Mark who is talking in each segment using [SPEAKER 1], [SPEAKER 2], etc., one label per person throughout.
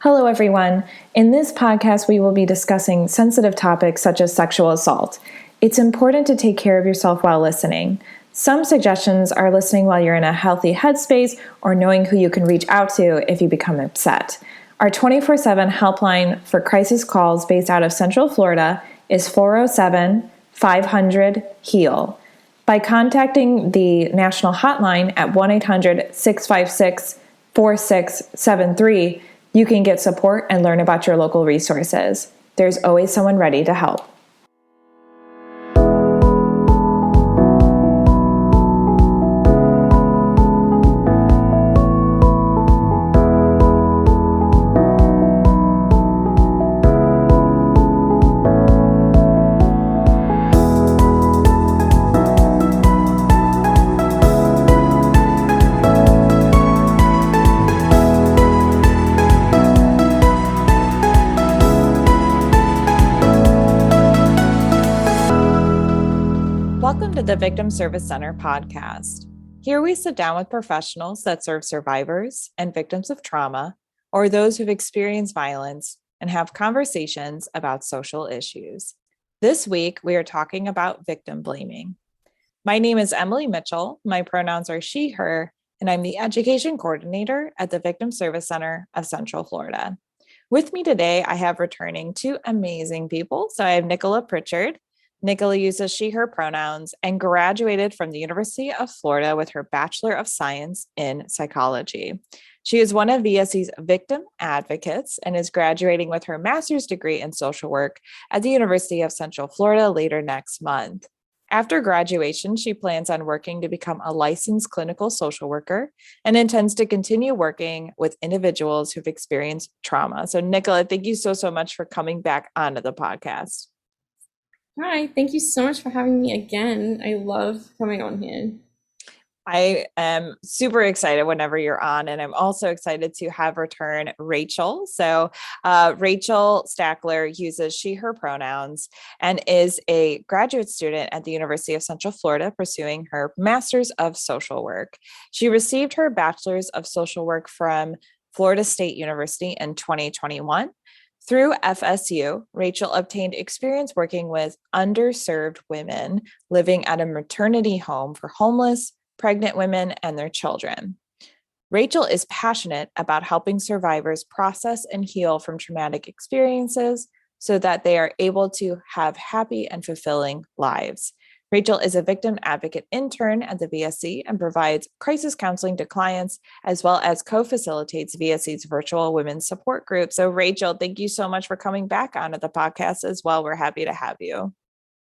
[SPEAKER 1] Hello, everyone. In this podcast, we will be discussing sensitive topics such as sexual assault. It's important to take care of yourself while listening. Some suggestions are listening while you're in a healthy headspace or knowing who you can reach out to if you become upset. Our 24/7 helpline for crisis calls based out of Central Florida is 407-500-HEAL. By contacting the national hotline at 1-800-656-4673, you can get support and learn about your local resources. There's always someone ready to help. Welcome to the Victim Service Center podcast. Here we sit down with professionals that serve survivors and victims of trauma or those who've experienced violence and have conversations about social issues. This week, we are talking about victim blaming. My name is Emilie Mitchell. My pronouns are she, her, and I'm the education coordinator at the Victim Service Center of Central Florida. With me today, I have returning two amazing people. So I have Nicola Prichard. Nicola uses she, her pronouns and graduated from the University of Florida with her Bachelor of Science in Psychology. She is one of VSC's victim advocates and is graduating with her master's degree in social work at the University of Central Florida later next month. After graduation, she plans on working to become a licensed clinical social worker and intends to continue working with individuals who've experienced trauma. So Nicola, thank you so much for coming back onto the podcast.
[SPEAKER 2] Hi, thank you so much for having me again. I love coming on here.
[SPEAKER 1] I am super excited whenever you're on, and I'm also excited to have return Rachel. So Rachel Stachler uses she, her pronouns and is a graduate student at the University of Central Florida pursuing her Master's of Social Work. She received her Bachelor's of Social Work from Florida State University in 2021. Through FSU, Rachel obtained experience working with underserved women living at a maternity home for homeless, pregnant women, and their children. Rachel is passionate about helping survivors process and heal from traumatic experiences so that they are able to have happy and fulfilling lives. Rachel is a victim advocate intern at the VSC and provides crisis counseling to clients, as well as co-facilitates VSC's virtual women's support group. So Rachel, thank you so much for coming back onto the podcast as well. We're happy to have you.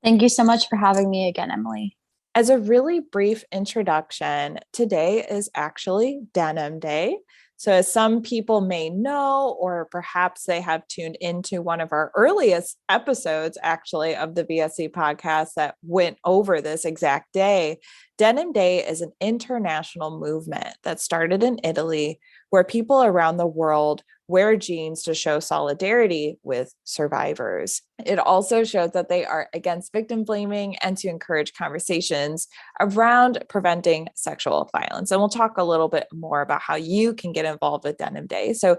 [SPEAKER 3] Thank you so much for having me again, Emilie.
[SPEAKER 1] As a really brief introduction, today is actually Denim Day. So as some people may know, or perhaps they have tuned into one of our earliest episodes, actually, of the VSC podcast that went over this exact day, Denim Day is an international movement that started in Italy, where people around the world wear jeans to show solidarity with survivors. It also shows that they are against victim blaming and to encourage conversations around preventing sexual violence. And we'll talk a little bit more about how you can get involved with Denim Day. So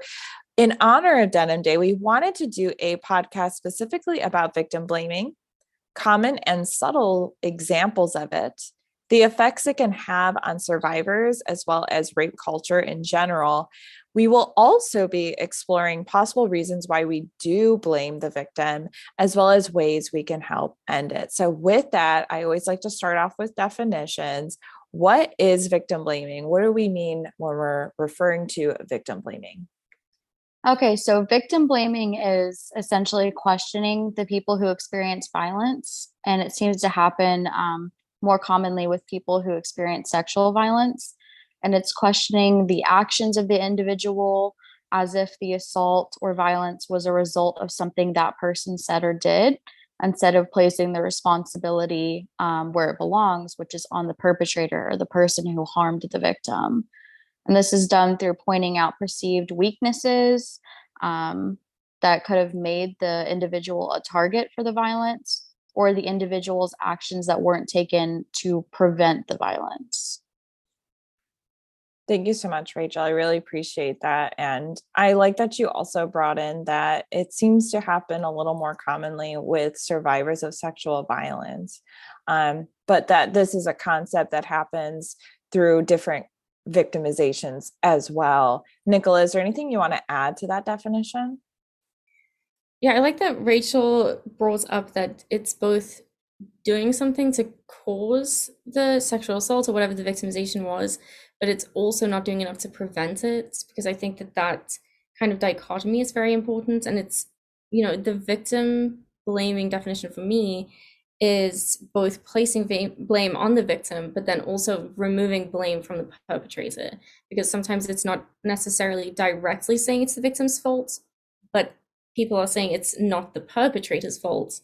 [SPEAKER 1] in honor of Denim Day, we wanted to do a podcast specifically about victim blaming, common and subtle examples of it, the effects it can have on survivors, as well as rape culture in general. We will also be exploring possible reasons why we do blame the victim, as well as ways we can help end it. So with that, I always like to start off with definitions. What is victim blaming? What do we mean when we're referring to victim blaming?
[SPEAKER 3] Okay, so victim blaming is essentially questioning the people who experience violence, and it seems to happen more commonly with people who experience sexual violence. And it's questioning the actions of the individual as if the assault or violence was a result of something that person said or did, instead of placing the responsibility where it belongs, which is on the perpetrator or the person who harmed the victim. And this is done through pointing out perceived weaknesses that could have made the individual a target for the violence, or the individual's actions that weren't taken to prevent the violence.
[SPEAKER 1] Thank you so much, Rachel. I really appreciate that. And I like that you also brought in that it seems to happen a little more commonly with survivors of sexual violence, but that this is a concept that happens through different victimizations as well. Nicola, is there anything you want to add to that definition?
[SPEAKER 2] Yeah, I like that Rachel brought up that it's both doing something to cause the sexual assault or whatever the victimization was, but it's also not doing enough to prevent it, because I think that that kind of dichotomy is very important. And it's, the victim blaming definition for me is both placing blame on the victim, but then also removing blame from the perpetrator, because sometimes it's not necessarily directly saying it's the victim's fault, but people are saying it's not the perpetrator's fault.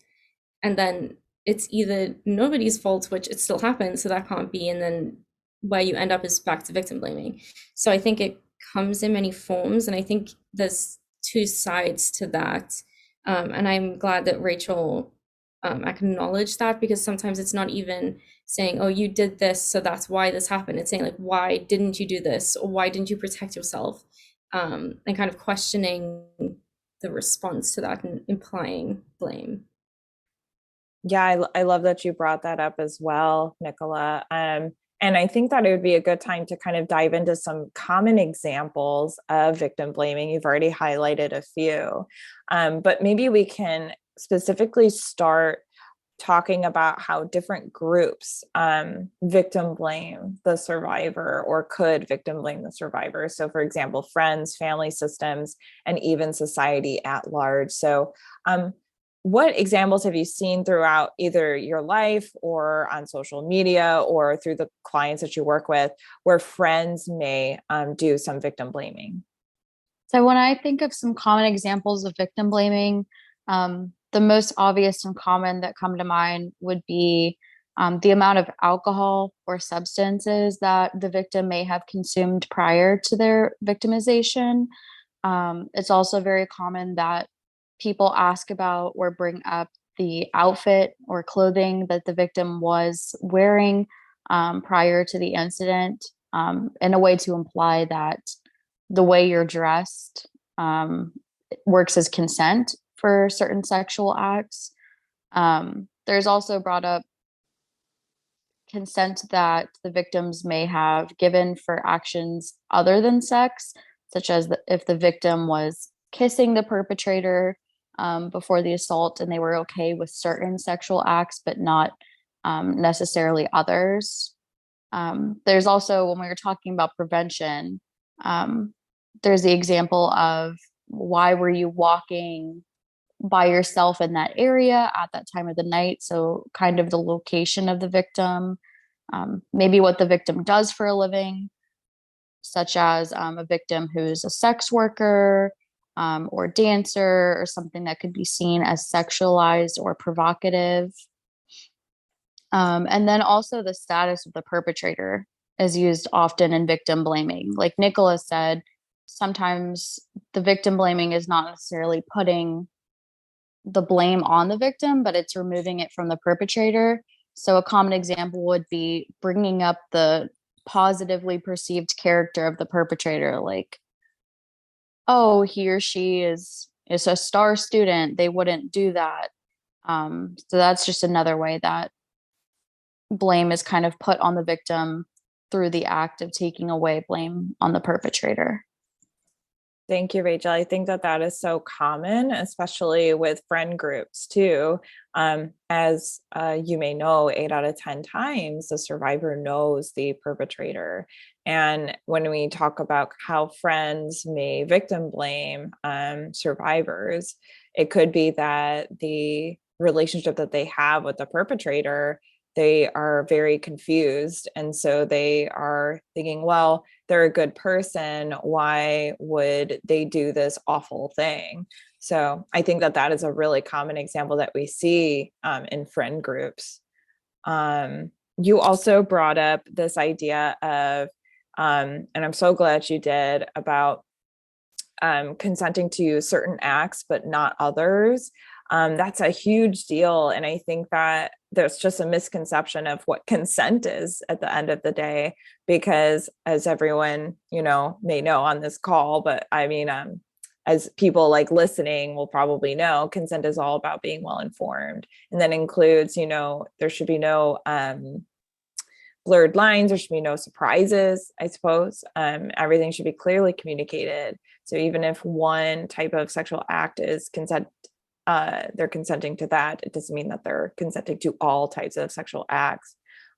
[SPEAKER 2] And then it's either nobody's fault, which it still happens, so that can't be, and then where you end up is back to victim blaming. So I think it comes in many forms, and I think there's two sides to that. And I'm glad that Rachel acknowledged that, because sometimes it's not even saying, oh, you did this, so that's why this happened. It's saying, like, why didn't you do this? Or why didn't you protect yourself? And kind of questioning the response to that and implying blame.
[SPEAKER 1] Yeah, I love that you brought that up as well, Nicola. And I think that it would be a good time to kind of dive into some common examples of victim blaming. You've already highlighted a few, but maybe we can specifically start talking about how different groups victim blame the survivor or could victim blame the survivor. So, for example, friends, family systems, and even society at large. So, what examples have you seen throughout either your life or on social media or through the clients that you work with where friends may do some victim blaming?
[SPEAKER 3] So when I think of some common examples of victim blaming, the most obvious and common that come to mind would be the amount of alcohol or substances that the victim may have consumed prior to their victimization. It's also very common that people ask about or bring up the outfit or clothing that the victim was wearing prior to the incident, in a way to imply that the way you're dressed works as consent for certain sexual acts. There's also brought up consent that the victims may have given for actions other than sex, such as if the victim was kissing the perpetrator before the assault and they were okay with certain sexual acts, but not necessarily others. There's also, when we were talking about prevention, there's the example of why were you walking by yourself in that area at that time of the night? So, kind of the location of the victim, maybe what the victim does for a living, such as a victim who's a sex worker or dancer or something that could be seen as sexualized or provocative. And then also the status of the perpetrator is used often in victim blaming. Like Nicola said, sometimes the victim blaming is not necessarily putting the blame on the victim, but it's removing it from the perpetrator. So a common example would be bringing up the positively perceived character of the perpetrator, like, oh, he or she is a star student, they wouldn't do that. So that's just another way that blame is kind of put on the victim through the act of taking away blame on the perpetrator.
[SPEAKER 1] Thank you, Rachel. I think that that is so common, especially with friend groups too. As you may know, 8 out of 10 times the survivor knows the perpetrator. And when we talk about how friends may victim blame survivors, it could be that the relationship that they have with the perpetrator, they are very confused. And so they are thinking, well, they're a good person. Why would they do this awful thing? So I think that that is a really common example that we see in friend groups. You also brought up this idea of, and I'm so glad you did, about consenting to certain acts, but not others. That's a huge deal. And I think that there's just a misconception of what consent is at the end of the day, because as everyone, may know on this call, but I mean, as people like listening will probably know, consent is all about being well informed. And that includes, there should be no blurred lines, there should be no surprises, I suppose. Everything should be clearly communicated. So even if one type of sexual act is they're consenting to that, it doesn't mean that they're consenting to all types of sexual acts.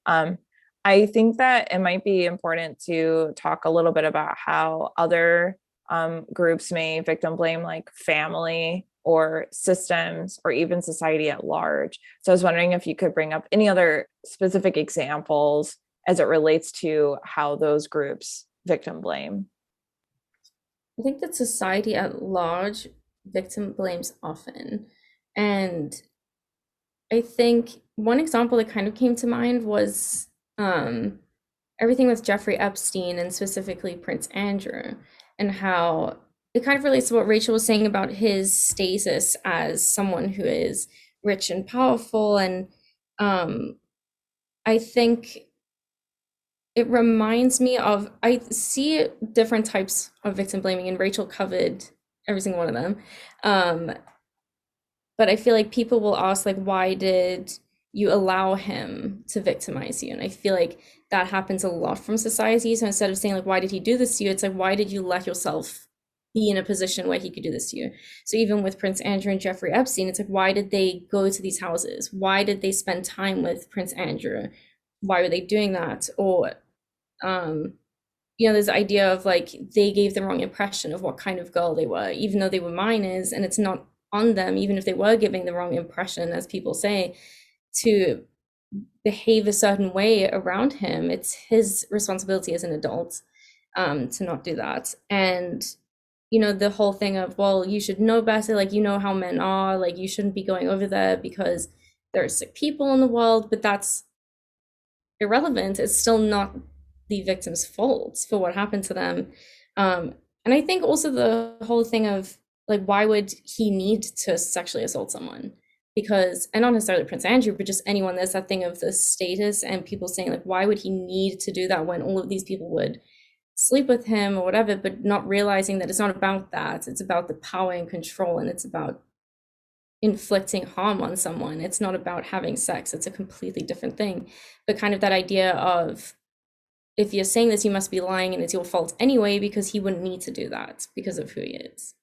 [SPEAKER 1] I think that it might be important to talk a little bit about how other groups may victim blame, like family or systems or even society at large. So I was wondering if you could bring up any other specific examples as it relates to how those groups victim blame.
[SPEAKER 2] I think that society at large victim blames often. And I think one example that kind of came to mind was everything with Jeffrey Epstein and specifically Prince Andrew, and how it kind of relates to what Rachel was saying about his status as someone who is rich and powerful. And I think it reminds me of, I see different types of victim blaming, and Rachel covered every single one of them. But I feel like people will ask, like, why did you allow him to victimize you? And I feel like that happens a lot from society. So instead of saying, like, why did he do this to you? It's like, why did you let yourself be in a position where he could do this to you? So even with Prince Andrew and Jeffrey Epstein, it's like, why did they go to these houses? Why did they spend time with Prince Andrew? Why were they doing that? Or, there's the idea of, like, they gave the wrong impression of what kind of girl they were, even though they were minors, and it's not on them, even if they were giving the wrong impression, as people say, to behave a certain way around him. It's his responsibility as an adult to not do that. And the whole thing of, well, you should know better, like, how men are, like, you shouldn't be going over there because there are sick people in the world, but that's irrelevant. It's still not the victim's fault for what happened to them. And I think also the whole thing of, like, why would he need to sexually assault someone? Because, and not necessarily Prince Andrew, but just anyone, there's that thing of the status and people saying, like, why would he need to do that when all of these people would sleep with him or whatever, but not realizing that it's not about that. It's about the power and control, and it's about inflicting harm on someone. It's not about having sex. It's a completely different thing. But kind of that idea of, if you're saying this, you must be lying and it's your fault anyway, because he wouldn't need to do that because of who he is.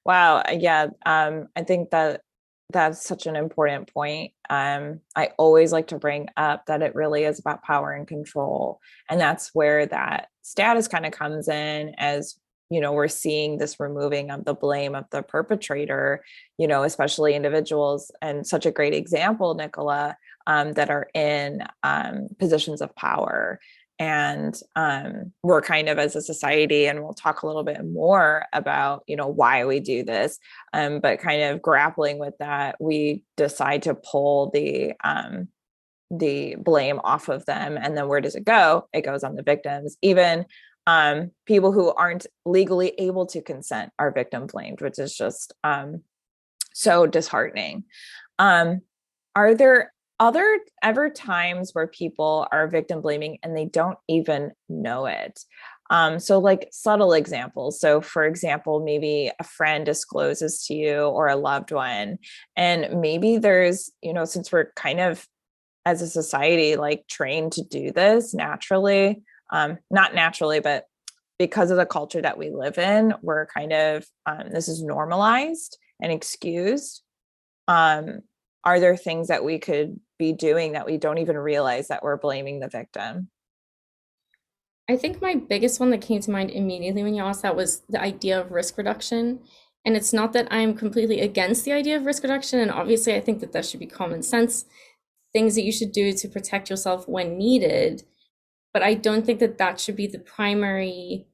[SPEAKER 1] Wow. Yeah. I think that that's such an important point. I always like to bring up that it really is about power and control. And that's where that status kind of comes in, as, we're seeing this removing of the blame of the perpetrator, especially individuals. And such a great example, Nicola, that are in positions of power. And we're kind of, as a society, and we'll talk a little bit more about, why we do this, but kind of grappling with that, we decide to pull the blame off of them. And then where does it go? It goes on the victims. Even people who aren't legally able to consent are victim blamed, which is just so disheartening. Are there ever times where people are victim blaming and they don't even know it? So like subtle examples. So for example, maybe a friend discloses to you, or a loved one, and maybe there's, since we're kind of, as a society, like trained to do this naturally, not naturally, but because of the culture that we live in, we're kind of, this is normalized and excused. Are there things that we could be doing that we don't even realize that we're blaming the victim?
[SPEAKER 2] I think my biggest one that came to mind immediately when you asked that was the idea of risk reduction. And it's not that I'm completely against the idea of risk reduction. And obviously, I think that that should be common sense, things that you should do to protect yourself when needed. But I don't think that that should be the primary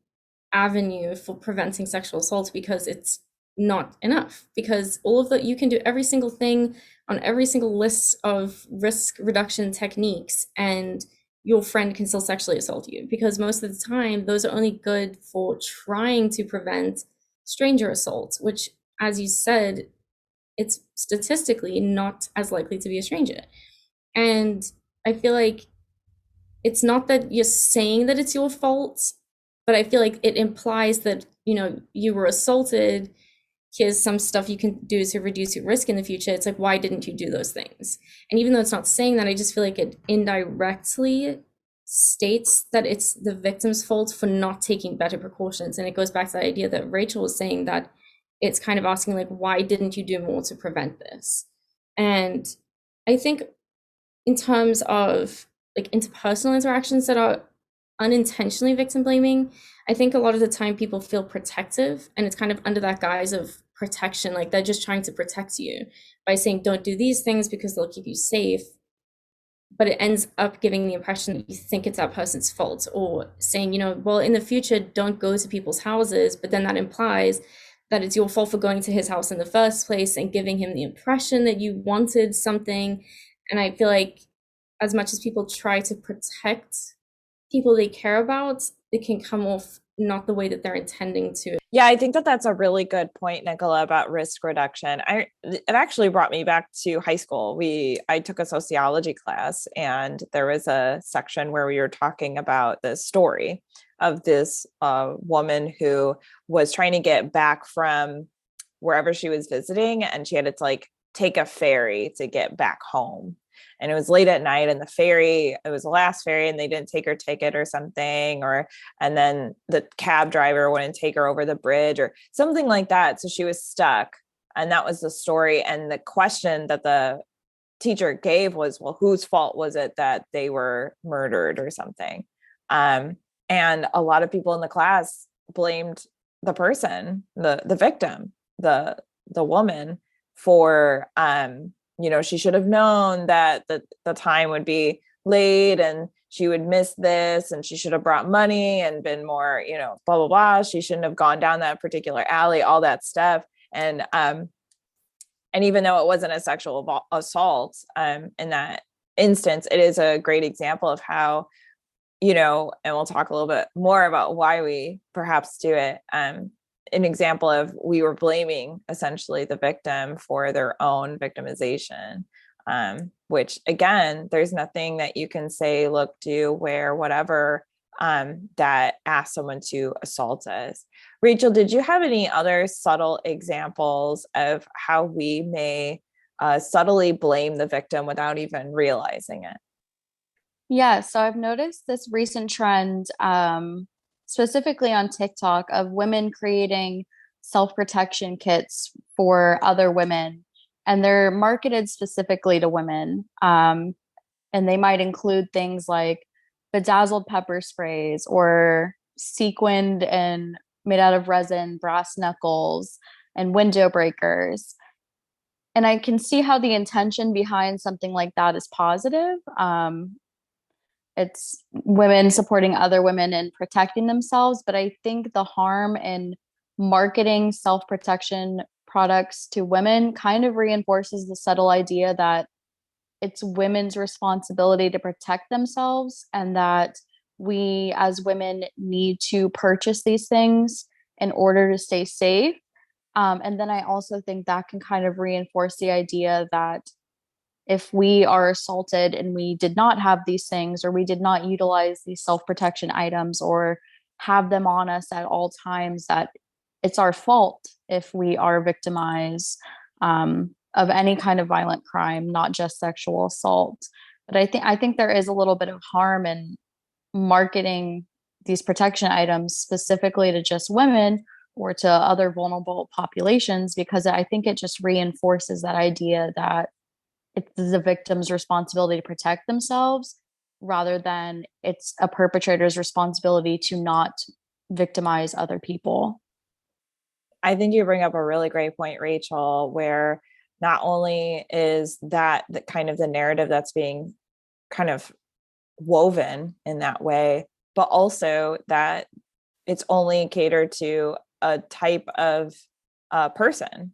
[SPEAKER 2] avenue for preventing sexual assault, because it's not enough. Because all of that, you can do every single thing on every single list of risk reduction techniques, and your friend can still sexually assault you, because most of the time those are only good for trying to prevent stranger assault, which as you said, it's statistically not as likely to be a stranger. And I feel like it's not that you're saying that it's your fault, but I feel like it implies that, you were assaulted. Here's some stuff you can do to reduce your risk in the future. It's like, why didn't you do those things? And even though it's not saying that, I just feel like it indirectly states that it's the victim's fault for not taking better precautions. And it goes back to the idea that Rachel was saying, that it's kind of asking, like, why didn't you do more to prevent this? And I think in terms of like interpersonal interactions that are unintentionally victim blaming, I think a lot of the time people feel protective, and it's kind of under that guise of protection, like they're just trying to protect you by saying don't do these things because they'll keep you safe. But it ends up giving the impression that you think it's that person's fault, or saying, well, in the future, don't go to people's houses. But then that implies that it's your fault for going to his house in the first place and giving him the impression that you wanted something. And I feel like as much as people try to protect people they care about, it can come off not the way that they're intending to.
[SPEAKER 1] Yeah, I think that that's a really good point, Nicola, about risk reduction. It actually brought me back to high school. I took a sociology class, and there was a section where we were talking about the story of this woman who was trying to get back from wherever she was visiting, and she had to like take a ferry to get back home. And it was late at night, and it was the last ferry, and they didn't take her ticket or something, and then the cab driver wouldn't take her over the bridge or something like that. So she was stuck. And that was the story. And the question that the teacher gave was, well, whose fault was it that they were murdered or something? And a lot of people in the class blamed the person, the victim, the woman, for, she should have known that the time would be late and she would miss this, and she should have brought money and been more, blah, blah, blah. She shouldn't have gone down that particular alley, all that stuff. And even though it wasn't a sexual assault, in that instance, it is a great example of how, and we'll talk a little bit more about why we perhaps do it. An example of we were blaming essentially the victim for their own victimization, which again, there's nothing that you can say, look, do, wear, whatever, that asks someone to assault us. Rachel, did you have any other subtle examples of how we may subtly blame the victim without even realizing it?
[SPEAKER 3] Yeah, so I've noticed this recent trend, specifically on TikTok, of women creating self-protection kits for other women, and they're marketed specifically to women. And they might include things like bedazzled pepper sprays, or sequined and made out of resin brass knuckles and window breakers. And I can see how the intention behind something like that is positive. It's women supporting other women and protecting themselves. But I think the harm in marketing self-protection products to women kind of reinforces the subtle idea that it's women's responsibility to protect themselves, and that we as women need to purchase these things in order to stay safe. And then I also think that can kind of reinforce the idea that if we are assaulted and we did not have these things, or we did not utilize these self-protection items or have them on us at all times, that it's our fault if we are victimized of any kind of violent crime, not just sexual assault. But I think there is a little bit of harm in marketing these protection items specifically to just women or to other vulnerable populations, because I think it just reinforces that idea that it's the victim's responsibility to protect themselves, rather than it's a perpetrator's responsibility to not victimize other people.
[SPEAKER 1] I think you bring up a really great point, Rachel, where not only is that the kind of the narrative that's being kind of woven in that way, but also that it's only catered to a type of person,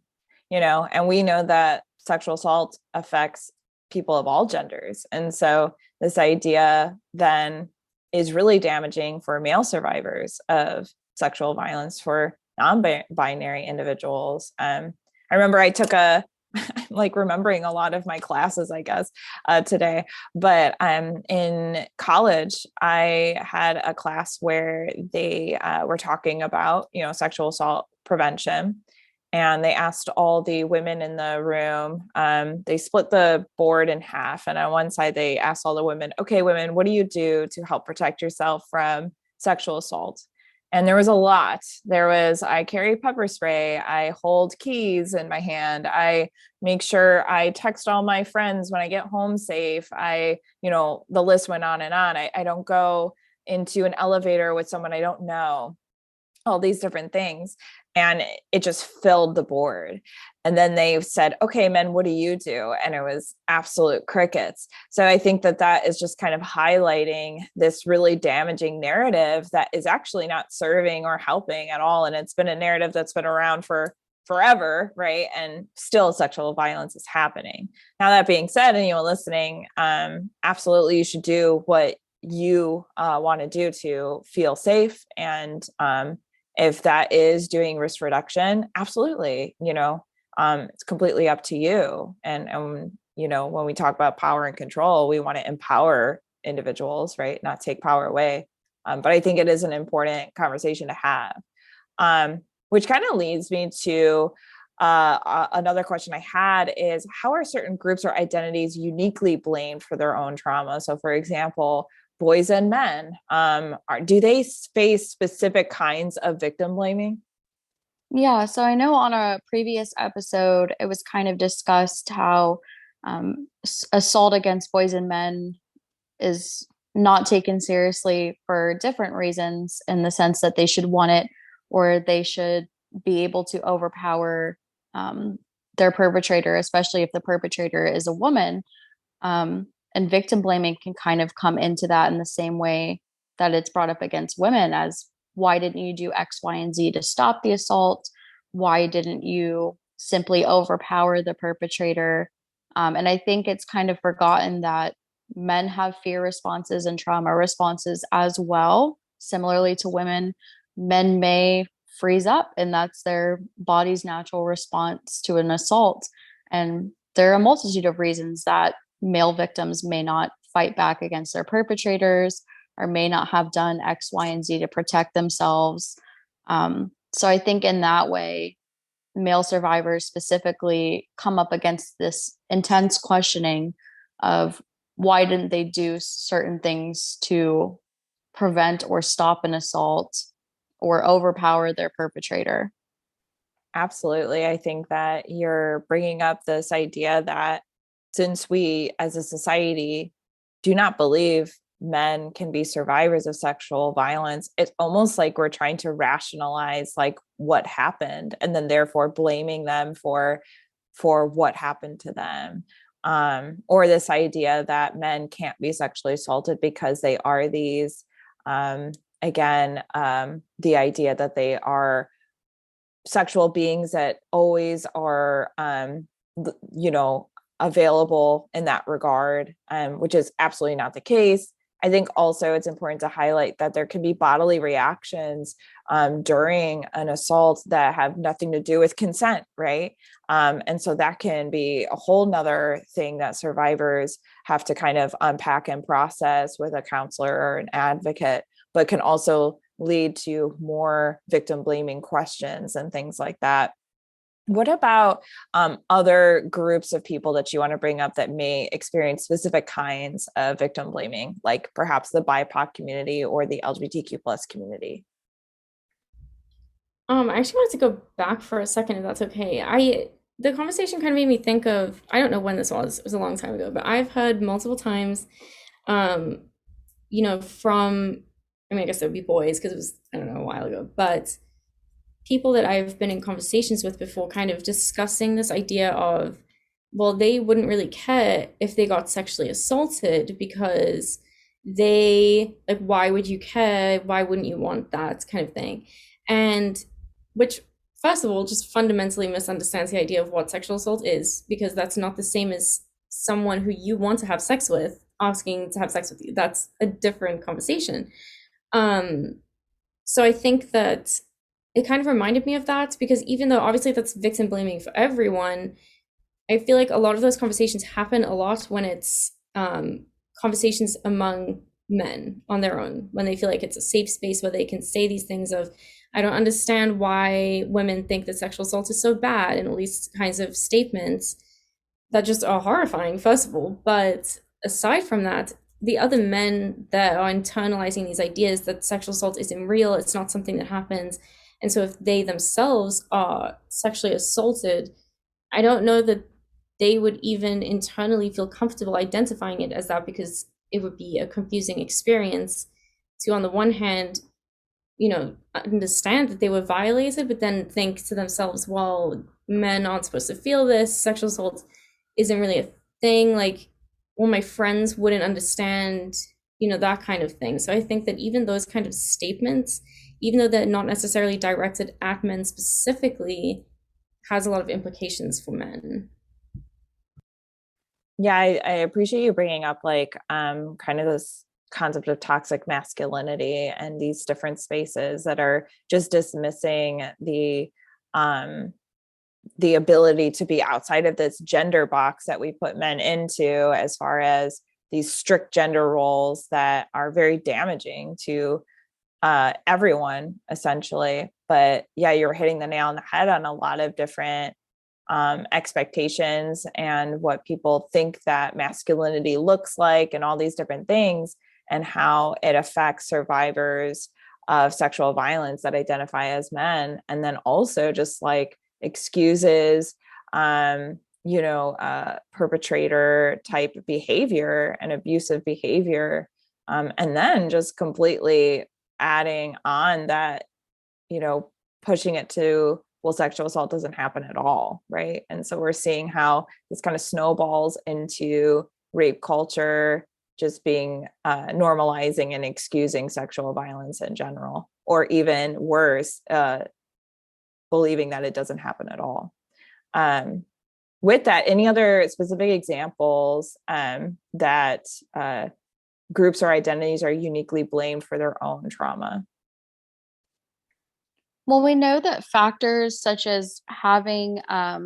[SPEAKER 1] and we know that sexual assault affects people of all genders. And so this idea then is really damaging for male survivors of sexual violence, for non-binary individuals. I remember I took I'm like remembering a lot of my classes, I guess, today. But in college, I had a class where they were talking about, sexual assault prevention. And they asked all the women in the room, they split the board in half. And on one side, they asked all the women, okay, women, what do you do to help protect yourself from sexual assault? And there was a lot. I carry pepper spray. I hold keys in my hand. I make sure I text all my friends when I get home safe. The list went on and on. I don't go into an elevator with someone I don't know, all these different things. And it just filled the board. And then they said, okay, men, what do you do? And it was absolute crickets. So I think that is just kind of highlighting this really damaging narrative that is actually not serving or helping at all. And it's been a narrative that's been around for forever, right? And still sexual violence is happening. Now, that being said, anyone listening, absolutely you should do what you want to do to feel safe. And if that is doing risk reduction, absolutely, it's completely up to you. And when we talk about power and control, we want to empower individuals, right? Not take power away. But I think it is an important conversation to have, which kind of leads me to another question I had is, how are certain groups or identities uniquely blamed for their own trauma? So for example, boys and men, do they face specific kinds of victim blaming?
[SPEAKER 3] Yeah, so I know on a previous episode, it was kind of discussed how assault against boys and men is not taken seriously for different reasons, in the sense that they should want it, or they should be able to overpower their perpetrator, especially if the perpetrator is a woman. And victim blaming can kind of come into that in the same way that it's brought up against women, as why didn't you do X, Y, and Z to stop the assault? Why didn't you simply overpower the perpetrator? And I think it's kind of forgotten that men have fear responses and trauma responses as well. Similarly to women, men may freeze up, and that's their body's natural response to an assault. And there are a multitude of reasons that male victims may not fight back against their perpetrators, or may not have done X, Y, and Z to protect themselves. So I think in that way, male survivors specifically come up against this intense questioning of why didn't they do certain things to prevent or stop an assault or overpower their perpetrator.
[SPEAKER 1] Absolutely. I think that you're bringing up this idea that since we as a society do not believe men can be survivors of sexual violence, it's almost like we're trying to rationalize like what happened, and then therefore blaming them for what happened to them. Or this idea that men can't be sexually assaulted because they are these, the idea that they are sexual beings that always are, available in that regard, which is absolutely not the case. I think also it's important to highlight that there can be bodily reactions during an assault that have nothing to do with consent, right? And so that can be a whole nother thing that survivors have to kind of unpack and process with a counselor or an advocate, but can also lead to more victim blaming questions and things like that. What about other groups of people that you want to bring up that may experience specific kinds of victim blaming, like perhaps the BIPOC community or the LGBTQ plus community?
[SPEAKER 2] I actually wanted to go back for a second, if that's okay. The conversation kind of made me think of, I don't know when this was, it was a long time ago, but I've heard multiple times, um, from, I mean, I guess it would be boys because it was, I don't know, a while ago, but people that I've been in conversations with before kind of discussing this idea of, well, they wouldn't really care if they got sexually assaulted because like, why would you care? Why wouldn't you want that kind of thing? And which, first of all, just fundamentally misunderstands the idea of what sexual assault is, because that's not the same as someone who you want to have sex with asking to have sex with you. That's a different conversation. So I think that it kind of reminded me of that, because even though obviously that's victim blaming for everyone, I feel like a lot of those conversations happen a lot when it's conversations among men on their own, when they feel like it's a safe space where they can say these things of, I don't understand why women think that sexual assault is so bad, and all these kinds of statements that just are horrifying, first of all. But aside from that, the other men that are internalizing these ideas that sexual assault isn't real, it's not something that happens. And so if they themselves are sexually assaulted, I don't know that they would even internally feel comfortable identifying it as that, because it would be a confusing experience to, on the one hand, understand that they were violated, but then think to themselves, well, men aren't supposed to feel this. Sexual assault isn't really a thing. Like, well, my friends wouldn't understand, that kind of thing. So I think that even those kind of statements, even though they're not necessarily directed at men specifically, has a lot of implications for men.
[SPEAKER 1] Yeah, I appreciate you bringing up like kind of this concept of toxic masculinity and these different spaces that are just dismissing the ability to be outside of this gender box that we put men into, as far as these strict gender roles that are very damaging to everyone essentially. But yeah, you're hitting the nail on the head on a lot of different expectations and what people think that masculinity looks like and all these different things, and how it affects survivors of sexual violence that identify as men. And then also just like excuses, perpetrator type behavior and abusive behavior. And then just completely adding on that, pushing it to, well, sexual assault doesn't happen at all, right? And so we're seeing how this kind of snowballs into rape culture just being normalizing and excusing sexual violence in general, or even worse, believing that it doesn't happen at all. With that, any other specific examples that groups or identities are uniquely blamed for their own trauma?
[SPEAKER 3] Well, we know that factors such as having a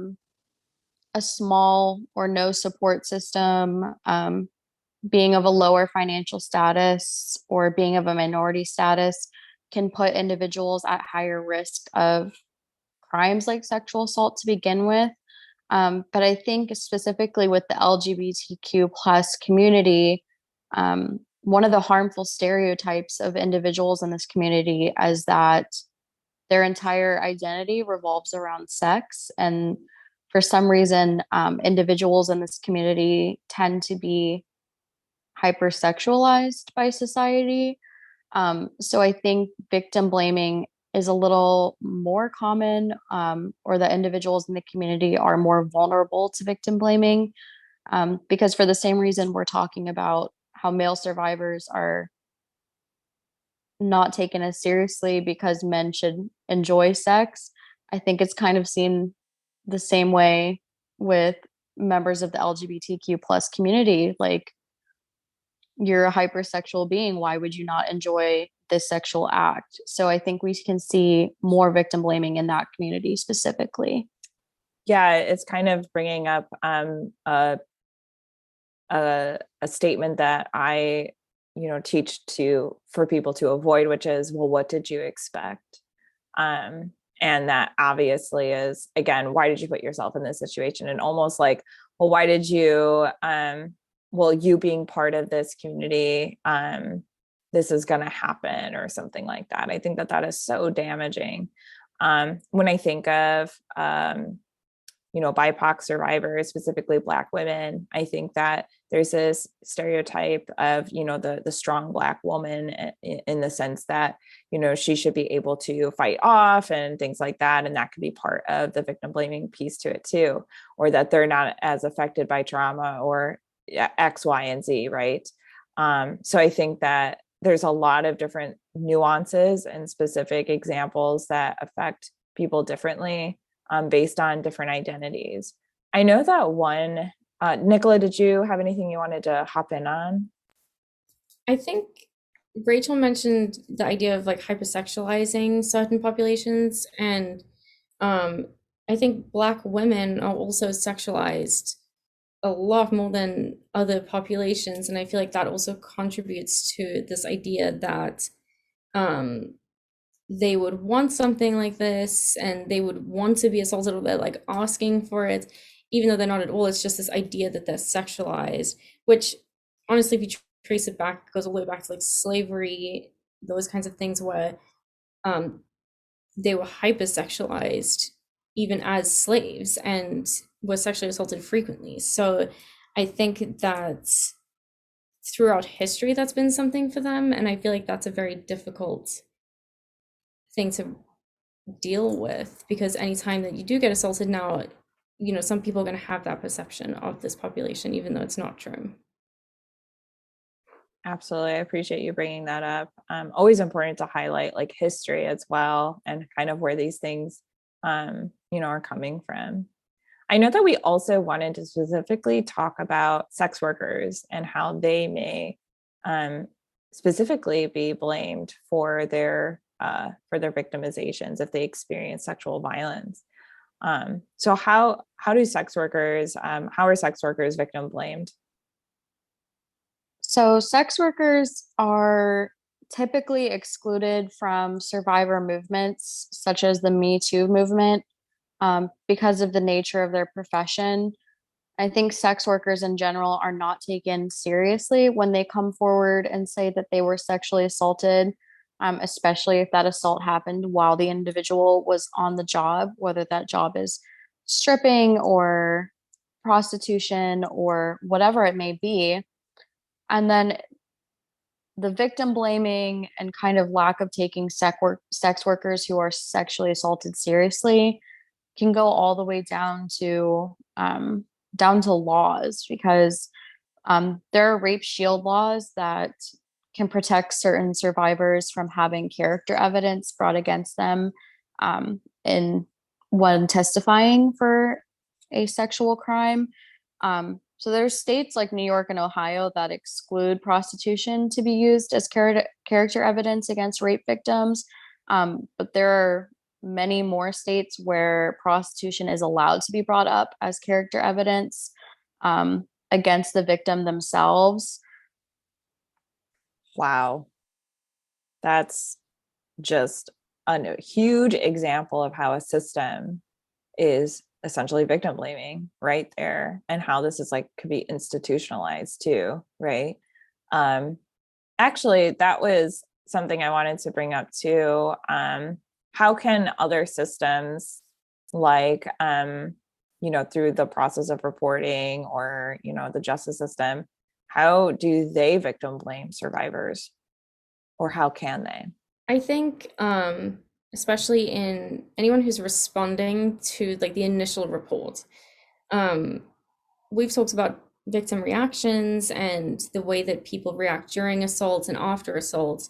[SPEAKER 3] small or no support system, being of a lower financial status, or being of a minority status can put individuals at higher risk of crimes like sexual assault to begin with. But I think specifically with the LGBTQ plus community, one of the harmful stereotypes of individuals in this community is that their entire identity revolves around sex. And for some reason, individuals in this community tend to be hypersexualized by society. So I think victim blaming is a little more common, or the individuals in the community are more vulnerable to victim blaming, because for the same reason we're talking about how male survivors are not taken as seriously because men should enjoy sex. I think it's kind of seen the same way with members of the LGBTQ plus community. Like, you're a hypersexual being. Why would you not enjoy this sexual act? So I think we can see more victim blaming in that community specifically.
[SPEAKER 1] Yeah, it's kind of bringing up a statement that I teach for people to avoid, which is, well, what did you expect? And that obviously is, again, why did you put yourself in this situation? And almost like, well, why did you well, you being part of this community, this is going to happen, or something like that. I think that is so damaging. When I think of BIPOC survivors, specifically Black women, I think that there's this stereotype of, the strong Black woman, in the sense that, she should be able to fight off and things like that. And that could be part of the victim blaming piece to it too, or that they're not as affected by trauma or X, Y, and Z, right? So I think that there's a lot of different nuances and specific examples that affect people differently, based on different identities. I know that one, Nicola, did you have anything you wanted to hop in on?
[SPEAKER 2] I think Rachel mentioned the idea of like hypersexualizing certain populations, and um, I think Black women are also sexualized a lot more than other populations, and I feel like that also contributes to this idea that um, they would want something like this, and they would want to be assaulted, or they're like asking for it, even though they're not at all. It's just this idea that they're sexualized, which honestly, if you trace it back, it goes all the way back to like slavery, those kinds of things where um, they were hypersexualized even as slaves and were sexually assaulted frequently. So I think that throughout history, that's been something for them. And I feel like that's a very difficult thing to deal with, because anytime that you do get assaulted now, some people are going to have that perception of this population, even though it's not true.
[SPEAKER 1] Absolutely. I appreciate you bringing that up. Always important to highlight like history as well and kind of where these things, are coming from. I know that we also wanted to specifically talk about sex workers and how they may specifically be blamed for their victimizations if they experience sexual violence. So how do sex workers how are sex workers victim blamed?
[SPEAKER 3] So, sex workers are typically excluded from survivor movements such as the Me Too movement because of the nature of their profession. I think sex workers in general are not taken seriously when they come forward and say that they were sexually assaulted, especially if that assault happened while the individual was on the job, whether that job is stripping or prostitution or whatever it may be. And then the victim blaming and kind of lack of taking sex workers who are sexually assaulted seriously can go all the way down to laws, because there are rape shield laws that can protect certain survivors from having character evidence brought against them in when testifying for a sexual crime. So there's states like New York and Ohio that exclude prostitution to be used as character evidence against rape victims. But there are many more states where prostitution is allowed to be brought up as character evidence against the victim themselves.
[SPEAKER 1] Wow, that's just a huge example of how a system is essentially victim blaming right there, and how this is like could be institutionalized too, right? um Actually, that was something I wanted to bring up too. How can other systems, like through the process of reporting, or the justice system, how do they victim blame survivors, or how can they?
[SPEAKER 2] I think, especially in anyone who's responding to like the initial report, um, we've talked about victim reactions and the way that people react during assault and after assault.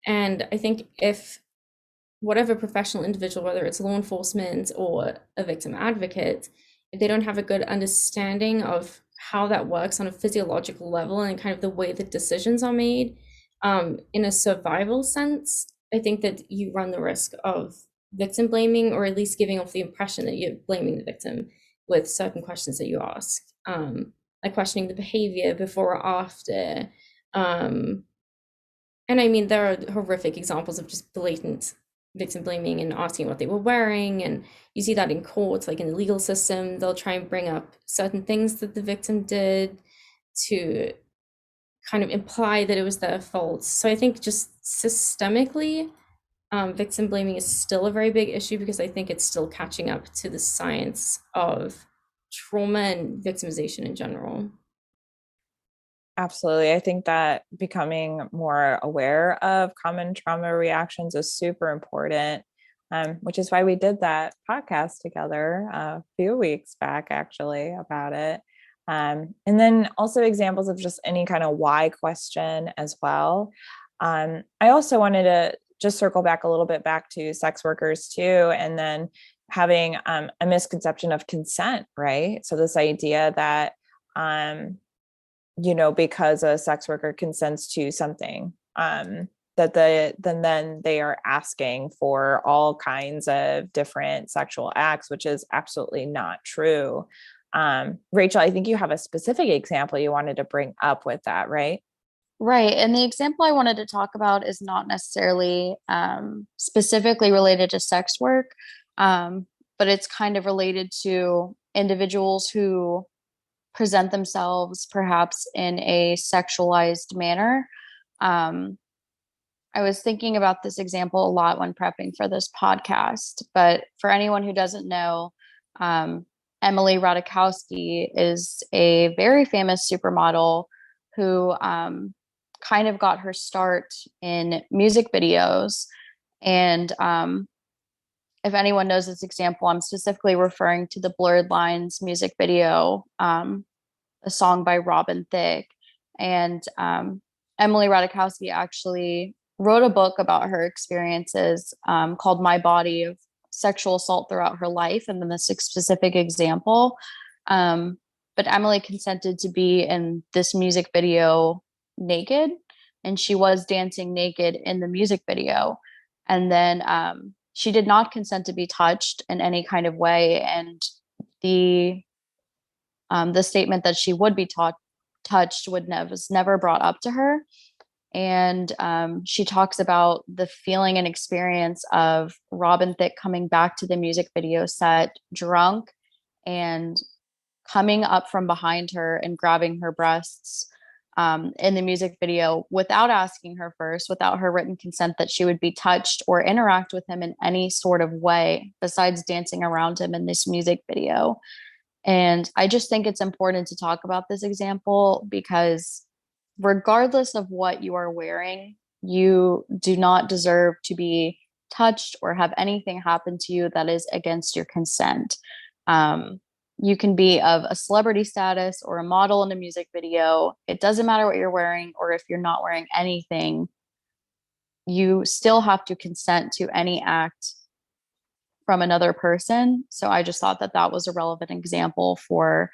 [SPEAKER 2] And I think if whatever professional individual, whether it's law enforcement or a victim advocate, if they don't have a good understanding of how that works on a physiological level and kind of the way that decisions are made, in a survival sense, I think that you run the risk of victim blaming, or at least giving off the impression that you're blaming the victim with certain questions that you ask, like questioning the behavior before or after. Um, and I mean, there are horrific examples of just blatant victim blaming and asking what they were wearing. And you see that in courts, like in the legal system, they'll try and bring up certain things that the victim did to kind of imply that it was their fault. So I think just systemically, victim blaming is still a very big issue, because I think it's still catching up to the science of trauma and victimization in general.
[SPEAKER 1] Absolutely. I think that becoming more aware of common trauma reactions is super important, which is why we did that podcast together a few weeks back, actually, about it. And then also examples of just any kind of why question as well. I also wanted to just circle back a little bit back to sex workers too, and then having a misconception of consent, right? So this idea that, because a sex worker consents to something, then they are asking for all kinds of different sexual acts, which is absolutely not true. Rachel, I think you have a specific example you wanted to bring up with that, right?
[SPEAKER 3] Right. And the example I wanted to talk about is not necessarily specifically related to sex work, but it's kind of related to individuals who present themselves perhaps in a sexualized manner. Um, I was thinking about this example a lot when prepping for this podcast, but for anyone who doesn't know, um, Emilie Ratajkowski is a very famous supermodel who kind of got her start in music videos. And if anyone knows this example, I'm specifically referring to the Blurred Lines music video, a song by Robin Thicke. And Emilie Ratajkowski actually wrote a book about her experiences called My Body, of sexual assault throughout her life, and then this specific example. But Emilie consented to be in this music video naked, and she was dancing naked in the music video. And then she did not consent to be touched in any kind of way. And the statement that she would be touched was never brought up to her. And she talks about the feeling and experience of Robin Thicke coming back to the music video set drunk and coming up from behind her and grabbing her breasts in the music video without asking her first, without her written consent that she would be touched or interact with him in any sort of way besides dancing around him in this music video. And I just think it's important to talk about this example because regardless of what you are wearing, you do not deserve to be touched or have anything happen to you that is against your consent. You can be of a celebrity status or a model in a music video. It doesn't matter what you're wearing, or if you're not wearing anything, you still have to consent to any act from another person. So I just thought that that was a relevant example for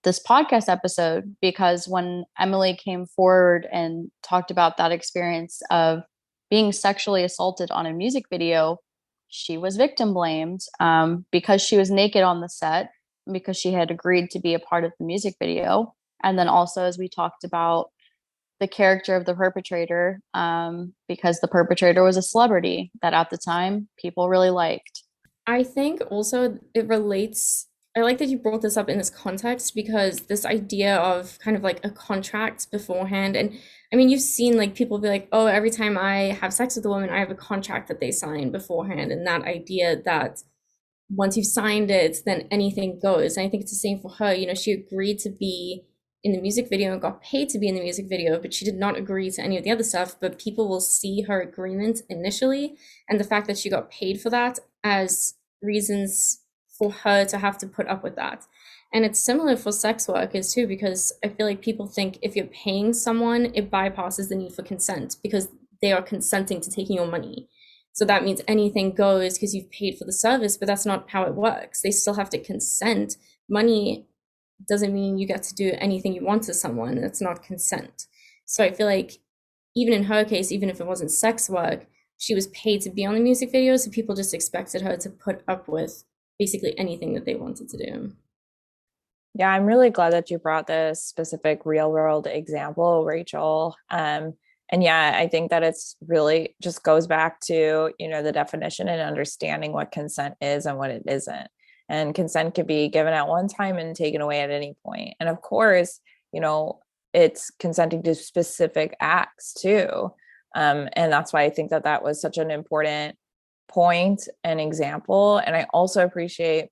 [SPEAKER 3] this podcast episode, because when Emilie came forward and talked about that experience of being sexually assaulted on a music video, she was victim blamed because she was naked on the set, because she had agreed to be a part of the music video. And then also, as we talked about, the character of the perpetrator, because the perpetrator was a celebrity that at the time people really liked.
[SPEAKER 2] I think also it relates. I like that you brought this up in this context, because this idea of kind of like a contract beforehand. And I mean, you've seen like people be like, oh, every time I have sex with a woman, I have a contract that they sign beforehand. And that idea that once you've signed it, then anything goes. And I think it's the same for her. You know, she agreed to be in the music video and got paid to be in the music video, but she did not agree to any of the other stuff. But people will see her agreement initially and the fact that she got paid for that as reasons for her to have to put up with that. And it's similar for sex workers too, because I feel like people think if you're paying someone, it bypasses the need for consent because they are consenting to taking your money. So that means anything goes because you've paid for the service, but that's not how it works. They still have to consent. Money doesn't mean you get to do anything you want to someone. That's not consent. So I feel like even in her case, even if it wasn't sex work, she was paid to be on the music video, so people just expected her to put up with basically anything that they wanted to do.
[SPEAKER 1] Yeah, I'm really glad that you brought this specific real world example, Rachel. And yeah, I think that it's really just goes back to, the definition and understanding what consent is and what it isn't. And consent can be given at one time and taken away at any point. And of course, it's consenting to specific acts too. And that's why I think that that was such an important point and example. And I also appreciate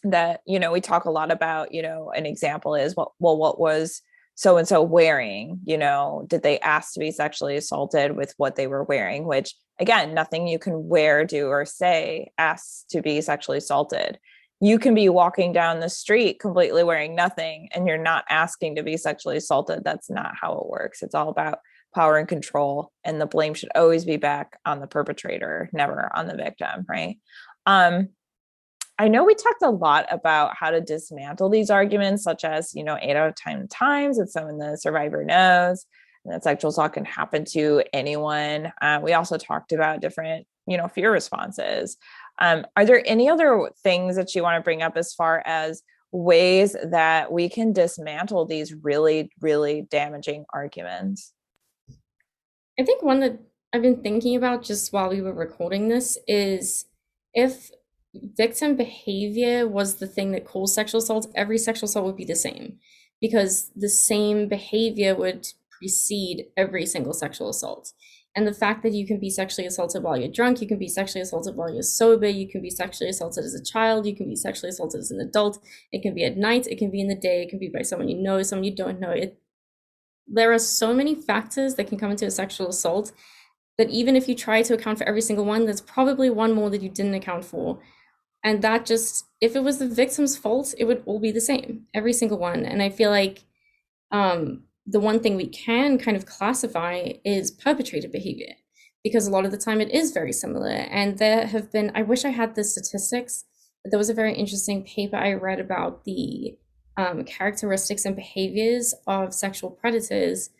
[SPEAKER 1] that, we talk a lot about, an example is what was so-and-so wearing, did they ask to be sexually assaulted with what they were wearing, which again, nothing you can wear, do, or say asks to be sexually assaulted. You can be walking down the street completely wearing nothing and you're not asking to be sexually assaulted. That's not how it works. It's all about power and control, and the blame should always be back on the perpetrator, never on the victim, right? I know we talked a lot about how to dismantle these arguments, such as, 8 out of 10 times, if someone the survivor knows. and that sexual assault can happen to anyone. We also talked about different, fear responses. Are there any other things that you want to bring up as far as ways that we can dismantle these really, really damaging arguments?
[SPEAKER 2] I think one that I've been thinking about just while we were recording this is if victim behavior was the thing that caused sexual assault, every sexual assault would be the same because the same behavior would precede every single sexual assault. And the fact that you can be sexually assaulted while you're drunk, you can be sexually assaulted while you're sober, you can be sexually assaulted as a child, you can be sexually assaulted as an adult, it can be at night, it can be in the day, it can be by someone you know, someone you don't know. There are so many factors that can come into a sexual assault that even if you try to account for every single one, there's probably one more that you didn't account for. And that just, if it was the victim's fault, it would all be the same, every single one. And I feel like the one thing we can kind of classify is perpetrator behavior, because a lot of the time it is very similar. And there have been, I wish I had the statistics, but there was a very interesting paper I read about the characteristics and behaviors of sexual predators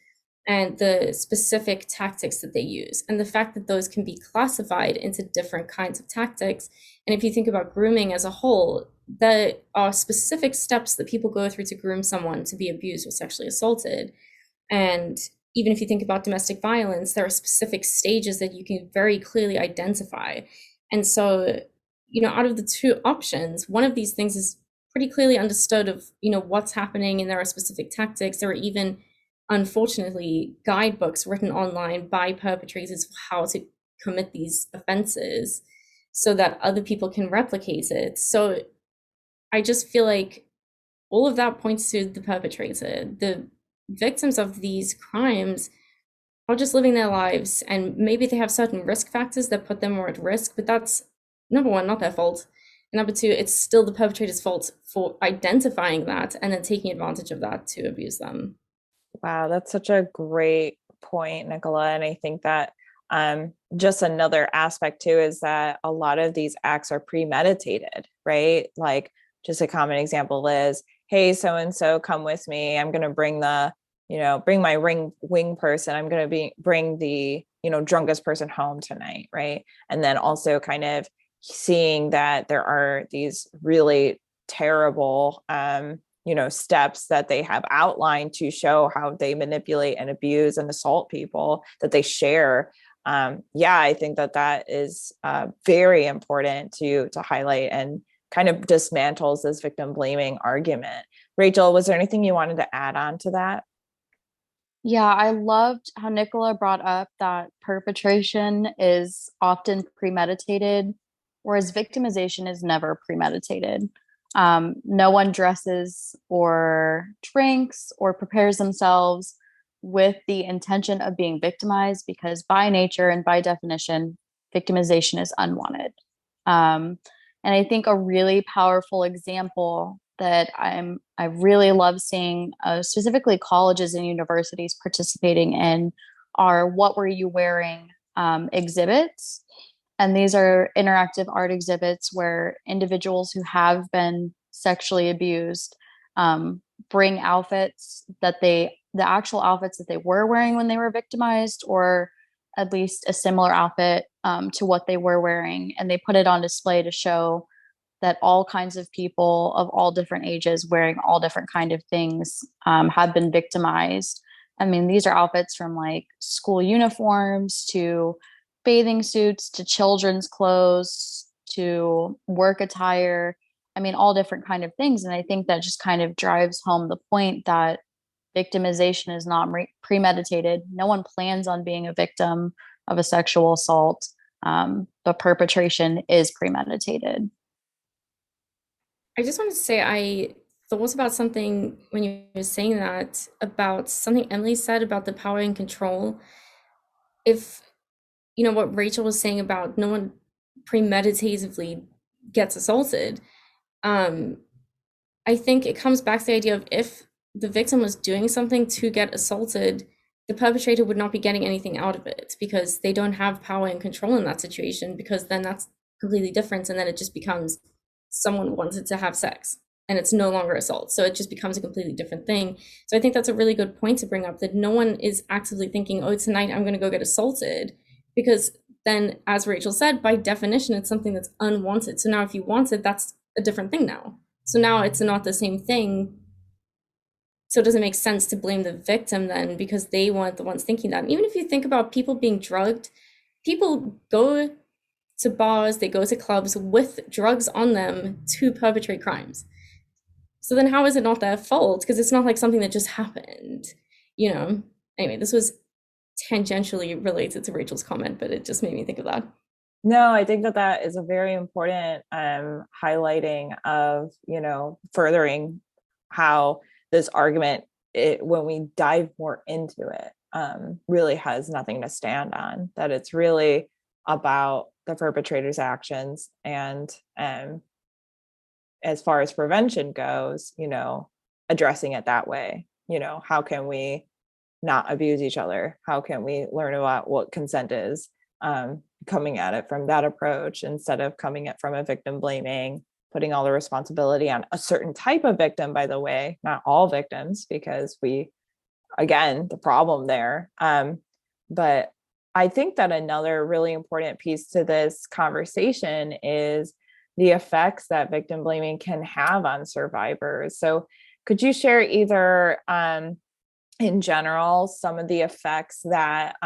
[SPEAKER 2] and the specific tactics that they use, and the fact that those can be classified into different kinds of tactics. And if you think about grooming as a whole, there are specific steps that people go through to groom someone to be abused or sexually assaulted. And even if you think about domestic violence, there are specific stages that you can very clearly identify. And so, out of the two options, one of these things is pretty clearly understood of, what's happening, and there are specific tactics. There are even, unfortunately, guidebooks written online by perpetrators for how to commit these offenses so that other people can replicate it. So I just feel like all of that points to the perpetrator. The victims of these crimes are just living their lives, and maybe they have certain risk factors that put them more at risk, but that's, number one, not their fault. And number two, it's still the perpetrator's fault for identifying that and then taking advantage of that to abuse them.
[SPEAKER 1] Wow, that's such a great point, Nicola. And I think that just another aspect too is that a lot of these acts are premeditated, right? Like, just a common example is, hey, so and so, come with me. I'm going to bring bring my wing person. I'm going to bring the drunkest person home tonight, right? And then also kind of seeing that there are these really terrible steps that they have outlined to show how they manipulate and abuse and assault people that they share. I think that is very important to highlight and kind of dismantles this victim blaming argument. Rachel, was there anything you wanted to add on to that?
[SPEAKER 3] Yeah, I loved how Nicola brought up that perpetration is often premeditated, whereas victimization is never premeditated. No one dresses or drinks or prepares themselves with the intention of being victimized, because by nature and by definition, victimization is unwanted. And I think a really powerful example that I really love seeing, specifically colleges and universities participating in, are "What Were You Wearing" exhibits. And these are interactive art exhibits where individuals who have been sexually abused bring outfits the actual outfits that they were wearing when they were victimized, or at least a similar outfit to what they were wearing. And they put it on display to show that all kinds of people of all different ages wearing all different kind of things have been victimized. I mean, these are outfits from like school uniforms to bathing suits to children's clothes to work attire. I mean, all different kind of things. And I think that just kind of drives home the point that victimization is not premeditated. No one plans on being a victim of a sexual assault, but perpetration is premeditated.
[SPEAKER 2] I just wanted to say I thought about something when you were saying that, about something Emilie said about the power and control. If what Rachel was saying about no one premeditatively gets assaulted, um, I think it comes back to the idea of, if the victim was doing something to get assaulted, the perpetrator would not be getting anything out of it because they don't have power and control in that situation, because then that's completely different. And then it just becomes someone wanted to have sex. and it's no longer assault. So it just becomes a completely different thing. So I think that's a really good point to bring up, that no one is actively thinking, oh, tonight I'm going to go get assaulted, because then, as Rachel said, by definition, it's something that's unwanted. So now if you want it, that's a different thing now. So now it's not the same thing. So it doesn't make sense to blame the victim then, because they weren't the ones thinking that. And even if you think about people being drugged, people go to bars, they go to clubs with drugs on them to perpetrate crimes. So then how is it not their fault? Because it's not like something that just happened, you know? Anyway, this was tangentially related to Rachel's comment, but it just made me think of that.
[SPEAKER 1] No, I think that that is a very important highlighting of, furthering how this argument, when we dive more into it, really has nothing to stand on, that it's really about the perpetrator's actions. And as far as prevention goes, addressing it that way, how can we not abuse each other? How can we learn about what consent is? Coming at it from that approach instead of coming at from a victim blaming, putting all the responsibility on a certain type of victim, by the way, not all victims, because again, the problem there. But I think that another really important piece to this conversation is the effects that victim blaming can have on survivors. So could you share either in general some of the effects that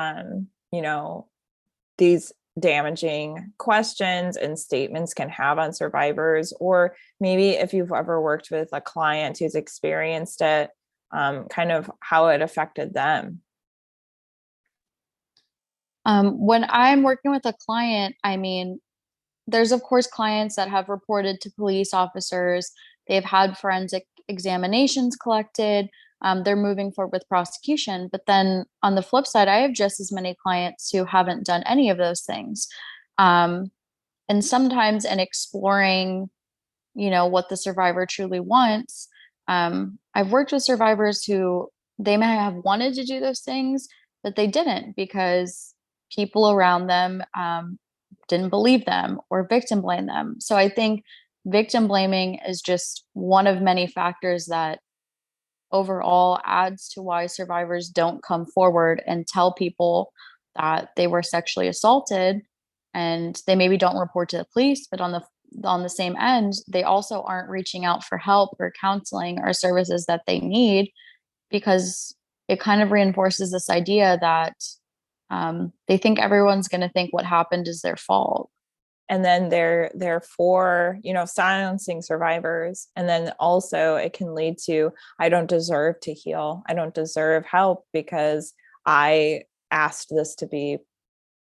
[SPEAKER 1] these damaging questions and statements can have on survivors, or maybe if you've ever worked with a client who's experienced it, kind of how it affected them?
[SPEAKER 3] When I'm working with a client, there's of course clients that have reported to police officers. They've had forensic examinations collected. They're moving forward with prosecution. But then on the flip side, I have just as many clients who haven't done any of those things. And sometimes in exploring, what the survivor truly wants, I've worked with survivors who they may have wanted to do those things, but they didn't because people around them didn't believe them or victim blame them. So I think victim blaming is just one of many factors that overall adds to why survivors don't come forward and tell people that they were sexually assaulted, and they maybe don't report to the police, but on the same end, they also aren't reaching out for help or counseling or services that they need, because it kind of reinforces this idea that they think everyone's going to think what happened is their fault.
[SPEAKER 1] And then they're for, silencing survivors. And then also it can lead to, I don't deserve to heal. I don't deserve help because I asked this to be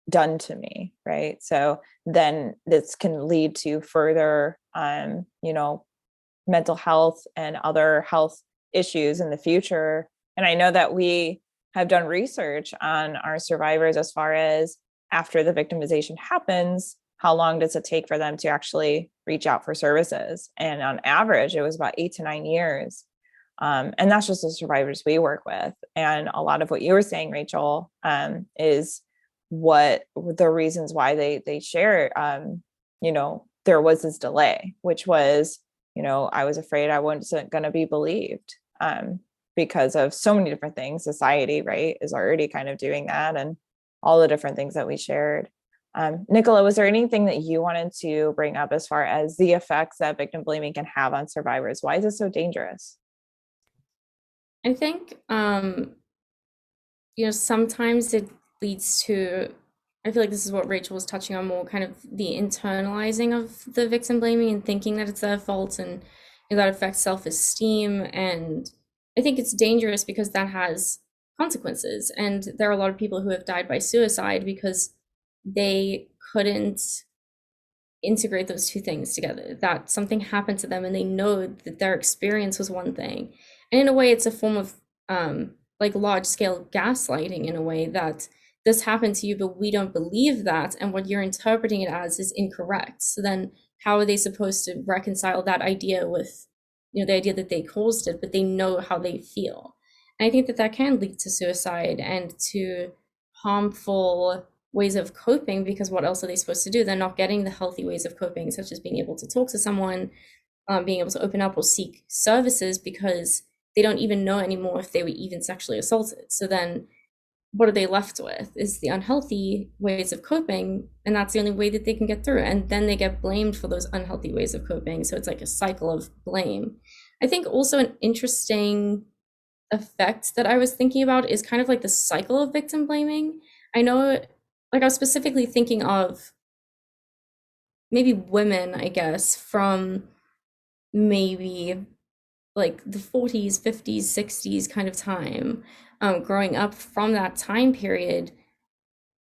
[SPEAKER 1] done to me. Right. So then this can lead to further, mental health and other health issues in the future. And I know that we have done research on our survivors as far as after the victimization happens, how long does it take for them to actually reach out for services? And on average, it was about 8 to 9 years. And that's just the survivors we work with. And a lot of what you were saying, Rachel, is what the reasons why they share, there was this delay, which was, I was afraid I wasn't going to be believed because of so many different things. Society, right, is already kind of doing that, and all the different things that we shared. Nicola, was there anything that you wanted to bring up as far as the effects that victim blaming can have on survivors? Why is it so dangerous?
[SPEAKER 2] I think, sometimes it leads to, I feel like this is what Rachel was touching on more, kind of the internalizing of the victim blaming and thinking that it's their fault, and that affects self-esteem. And I think it's dangerous because that has consequences. And there are a lot of people who have died by suicide because they couldn't integrate those two things together, that something happened to them and they know that their experience was one thing. And in a way, it's a form of like large scale gaslighting, in a way that this happened to you, but we don't believe that. And what you're interpreting it as is incorrect. So then how are they supposed to reconcile that idea with, the idea that they caused it, but they know how they feel? And I think that that can lead to suicide and to harmful ways of coping, because what else are they supposed to do? They're not getting the healthy ways of coping, such as being able to talk to someone, being able to open up or seek services because they don't even know anymore if they were even sexually assaulted. So then what are they left with is the unhealthy ways of coping, and that's the only way that they can get through, and then they get blamed for those unhealthy ways of coping. So it's like a cycle of blame. I think also an interesting effect that I was thinking about is kind of like the cycle of victim blaming. I know, like I was specifically thinking of maybe women, I guess, from maybe like the 40s, 50s, 60s kind of time, growing up from that time period.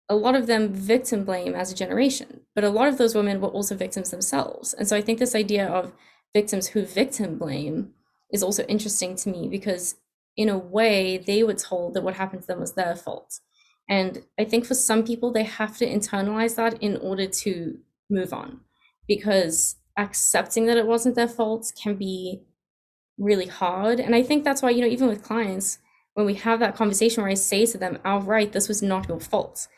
[SPEAKER 2] A lot of them victim blame as a generation, but a lot of those women were also victims themselves. And so I think this idea of victims who victim blame is also interesting to me because, in a way, they were told that what happened to them was their fault. And I think for some people, they have to internalize that in order to move on, because accepting that it wasn't their fault can be really hard. And I think that's why, even with clients, when we have that conversation where I say to them outright, this was not your fault,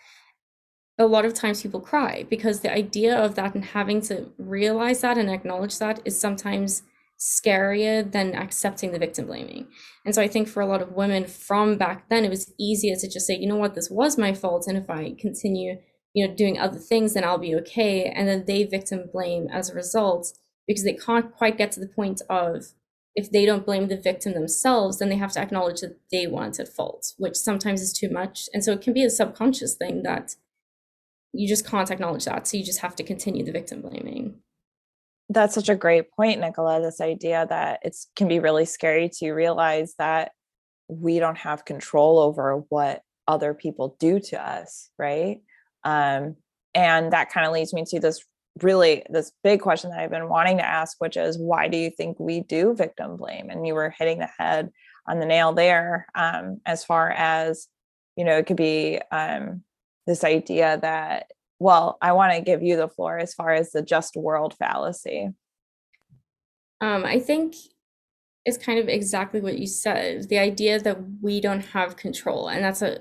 [SPEAKER 2] a lot of times people cry because the idea of that and having to realize that and acknowledge that is sometimes scarier than accepting the victim blaming. And so I think for a lot of women from back then, it was easier to just say, you know what, this was my fault. And if I continue, doing other things, then I'll be okay. And then they victim blame as a result because they can't quite get to the point of, if they don't blame the victim themselves, then they have to acknowledge that they weren't at fault, which sometimes is too much. And so it can be a subconscious thing that you just can't acknowledge that. So you just have to continue the victim blaming.
[SPEAKER 1] That's such a great point, Nicola. This idea that it can be really scary to realize that we don't have control over what other people do to us, right? And that kind of leads me to this big question that I've been wanting to ask, which is, why do you think we do victim blame? And you were hitting the head on the nail there, as far as, it could be this idea that, well, I want to give you the floor as far as the just world fallacy.
[SPEAKER 2] I think it's kind of exactly what you said, the idea that we don't have control. And that's a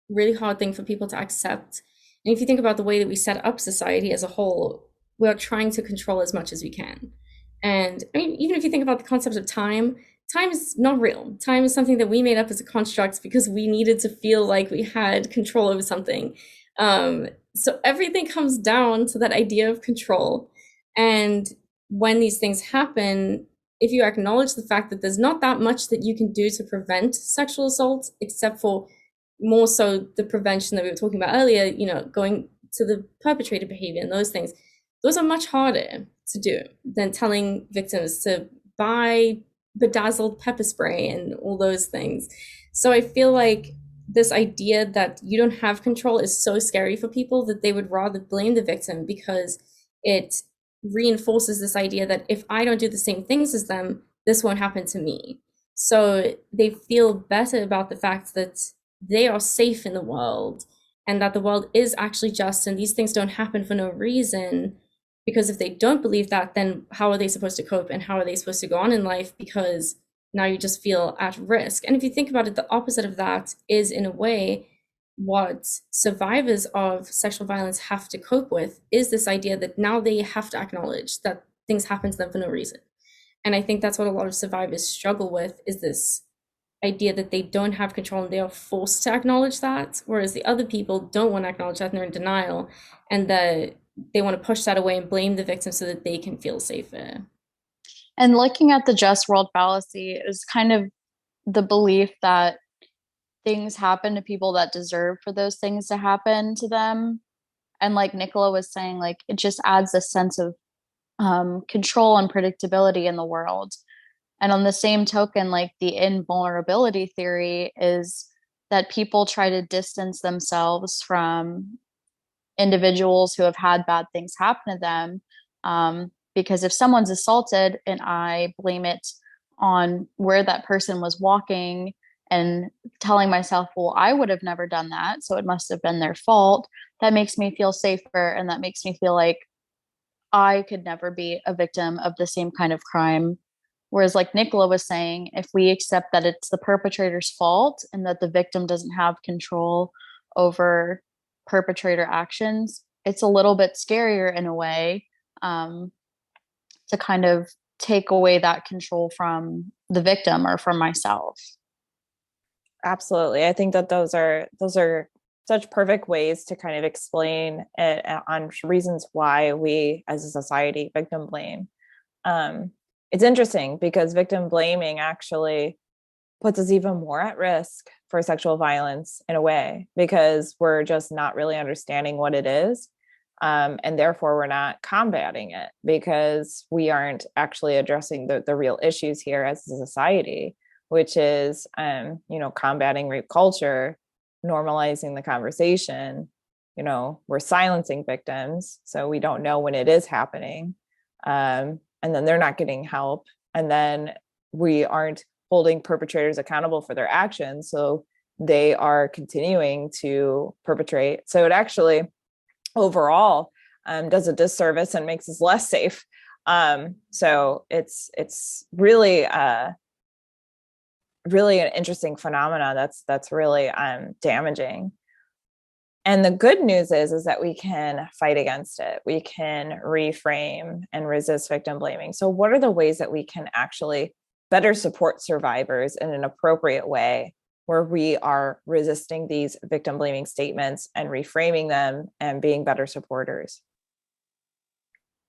[SPEAKER 2] really hard thing for people to accept. And if you think about the way that we set up society as a whole, we are trying to control as much as we can. And I mean, even if you think about the concept of time is not real. Time is something that we made up as a construct because we needed to feel like we had control over something. So everything comes down to that idea of control. And when these things happen, if you acknowledge the fact that there's not that much that you can do to prevent sexual assault, except for more so the prevention that we were talking about earlier, going to the perpetrator behavior and those things, those are much harder to do than telling victims to buy bedazzled pepper spray and all those things. So I feel like this idea that you don't have control is so scary for people that they would rather blame the victim because it reinforces this idea that if I don't do the same things as them, this won't happen to me. So they feel better about the fact that they are safe in the world and that the world is actually just and these things don't happen for no reason. Because if they don't believe that, then how are they supposed to cope and how are they supposed to go on in life? Because now you just feel at risk. And if you think about it, the opposite of that is, in a way, what survivors of sexual violence have to cope with is this idea that now they have to acknowledge that things happen to them for no reason. And I think that's what a lot of survivors struggle with, is this idea that they don't have control and they are forced to acknowledge that, whereas the other people don't want to acknowledge that and they're in denial, and that they want to push that away and blame the victim so that they can feel safer.
[SPEAKER 3] And looking at the just world fallacy is kind of the belief that things happen to people that deserve for those things to happen to them. And like Nicola was saying, like it just adds a sense of control and predictability in the world. And on the same token, like the invulnerability theory is that people try to distance themselves from individuals who have had bad things happen to them. Because if someone's assaulted and I blame it on where that person was walking and telling myself, well, I would have never done that, so it must have been their fault, that makes me feel safer. And that makes me feel like I could never be a victim of the same kind of crime. Whereas, like Nicola was saying, if we accept that it's the perpetrator's fault and that the victim doesn't have control over perpetrator actions, it's a little bit scarier in a way, to kind of take away that control from the victim or from myself.
[SPEAKER 1] Absolutely. I think that those are such perfect ways to kind of explain it on reasons why we as a society victim blame. Um, it's interesting because victim blaming actually puts us even more at risk for sexual violence in a way, because we're just not really understanding what it is. And therefore, we're not combating it because we aren't actually addressing the real issues here as a society, which is, combating rape culture, normalizing the conversation. We're silencing victims, so we don't know when it is happening. And then they're not getting help. And then we aren't holding perpetrators accountable for their actions. So they are continuing to perpetrate. So it actually overall does a disservice and makes us less safe. So it's really really an interesting phenomena that's really damaging. And the good news is that we can fight against it. We can reframe and resist victim blaming. So what are the ways that we can actually better support survivors in an appropriate way, where we are resisting these victim blaming statements and reframing them and being better supporters?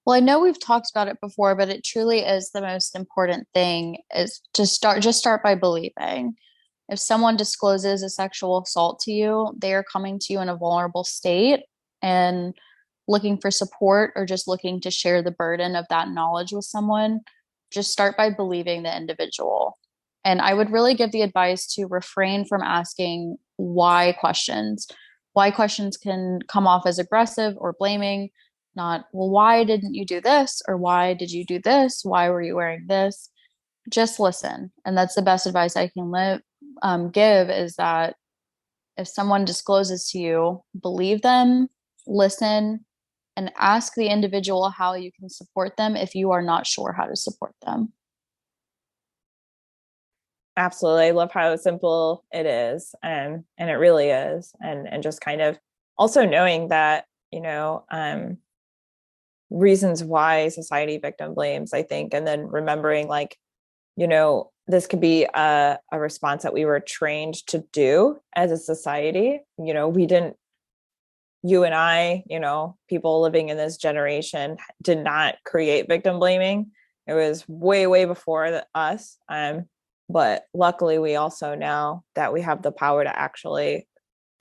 [SPEAKER 3] Well, I know we've talked about it before, but it truly is the most important thing is to start by believing. If someone discloses a sexual assault to you, they are coming to you in a vulnerable state and looking for support or just looking to share the burden of that knowledge with someone. Just start by believing the individual. And I would really give the advice to refrain from asking why questions. Why questions can come off as aggressive or blaming, not, well, why didn't you do this? Or why did you do this? Why were you wearing this? Just listen. And that's the best advice I can give, is that if someone discloses to you, believe them, listen, and ask the individual how you can support them if you are not sure how to support them.
[SPEAKER 1] Absolutely. I love how simple it is. And it really is. And just kind of also knowing that, reasons why society victim blames, I think, and then remembering, like, this could be a response that we were trained to do as a society. We didn't, you and I, people living in this generation did not create victim blaming. It was way, way before us. But luckily, we also know that we have the power to actually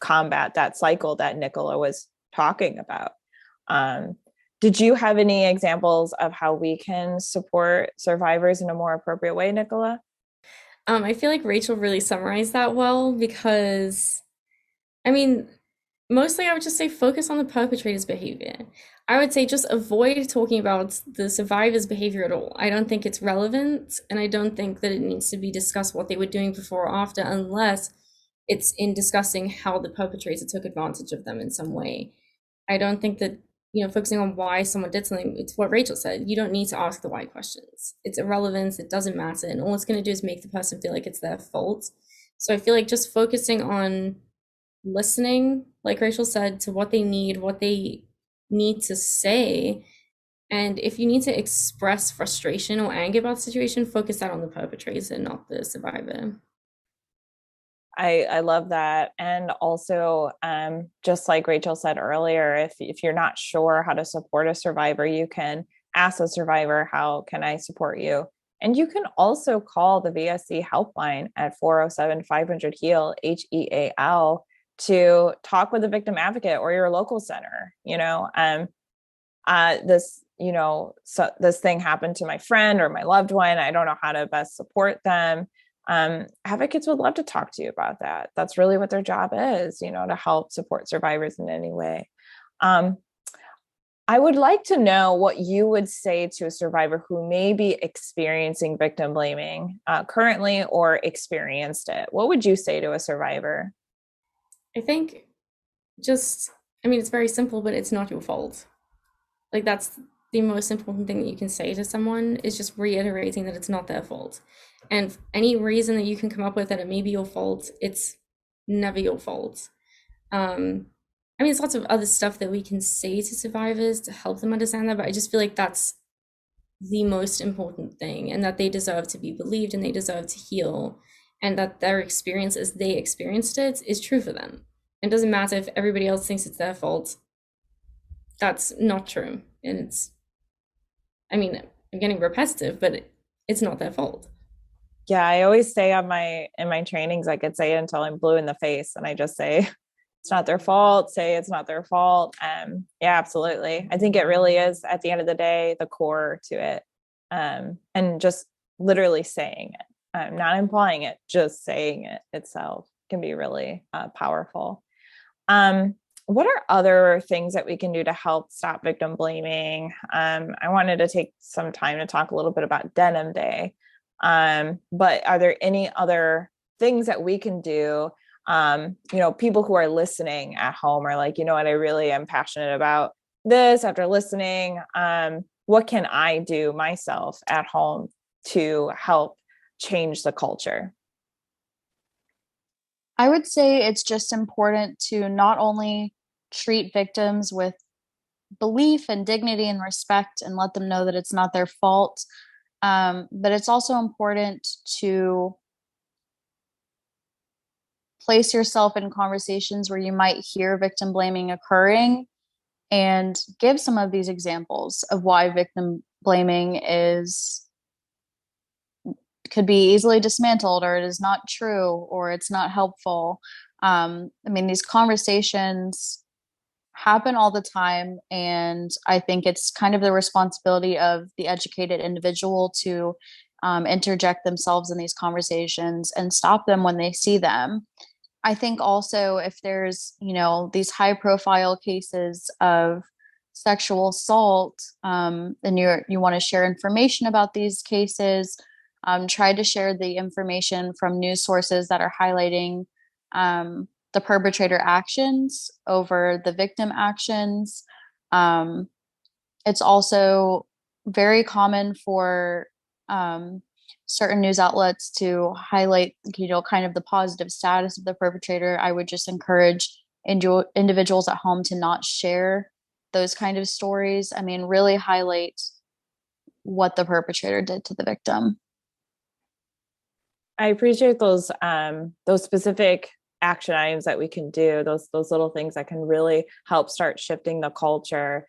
[SPEAKER 1] combat that cycle that Nicola was talking about. Did you have any examples of how we can support survivors in a more appropriate way, Nicola?
[SPEAKER 2] I feel like Rachel really summarized that well because, I mean, mostly I would just say focus on the perpetrator's behavior. I would say just avoid talking about the survivor's behavior at all. I don't think it's relevant, and I don't think that it needs to be discussed what they were doing before or after, unless it's in discussing how the perpetrator took advantage of them in some way. I don't think that, focusing on why someone did something, it's what Rachel said. You don't need to ask the why questions. It's irrelevant, it doesn't matter, and all it's going to do is make the person feel like it's their fault. So I feel like just focusing on listening, like Rachel said, to what they need to say. And if you need to express frustration or anger about the situation, focus that on the perpetrator, not the survivor.
[SPEAKER 1] I love that. And also, just like Rachel said earlier, if you're not sure how to support a survivor, you can ask the survivor, how can I support you? And you can also call the VSC helpline at 407-500-HEAL, HEAL, to talk with a victim advocate or your local center. So this thing happened to my friend or my loved one. I don't know how to best support them. Advocates would love to talk to you about that. That's really what their job is, to help support survivors in any way. I would like to know what you would say to a survivor who may be experiencing victim blaming currently or experienced it. What would you say to a survivor?
[SPEAKER 2] I think it's very simple, but it's not your fault. Like, that's the most important thing that you can say to someone, is just reiterating that it's not their fault. And any reason that you can come up with that it may be your fault, it's never your fault. There's lots of other stuff that we can say to survivors to help them understand that, but I just feel like that's the most important thing, and that they deserve to be believed and they deserve to heal, and that their experience as they experienced it is true for them. It doesn't matter if everybody else thinks it's their fault. That's not true. And I mean, I'm getting repetitive, but it's not their fault.
[SPEAKER 1] Yeah, I always say in my trainings, I could say it until I'm blue in the face, and I just say it's not their fault. Say it's not their fault. Yeah, absolutely. I think it really is at the end of the day the core to it, and just literally saying it, not implying it, just saying it itself can be really powerful. Um, what are other things that we can do to help stop victim blaming? I wanted to take some time to talk a little bit about Denim Day. But are there any other things that we can do? People who are listening at home are like, you know what, I really am passionate about this after listening. What can I do myself at home to help change the culture?
[SPEAKER 3] I would say it's just important to not only treat victims with belief and dignity and respect and let them know that it's not their fault, but it's also important to place yourself in conversations where you might hear victim blaming occurring and give some of these examples of why victim blaming could be easily dismantled, or it is not true, or it's not helpful. I mean, these conversations happen all the time, and I think it's kind of the responsibility of the educated individual to interject themselves in these conversations and stop them when they see them. I think also if there's, these high profile cases of sexual assault, and you want to share information about these cases, try to share the information from news sources that are highlighting the perpetrator actions over the victim actions. It's also very common for certain news outlets to highlight, kind of the positive status of the perpetrator. I would just encourage individuals at home to not share those kind of stories. I mean, really highlight what the perpetrator did to the victim.
[SPEAKER 1] I appreciate those specific action items that we can do, those little things that can really help start shifting the culture.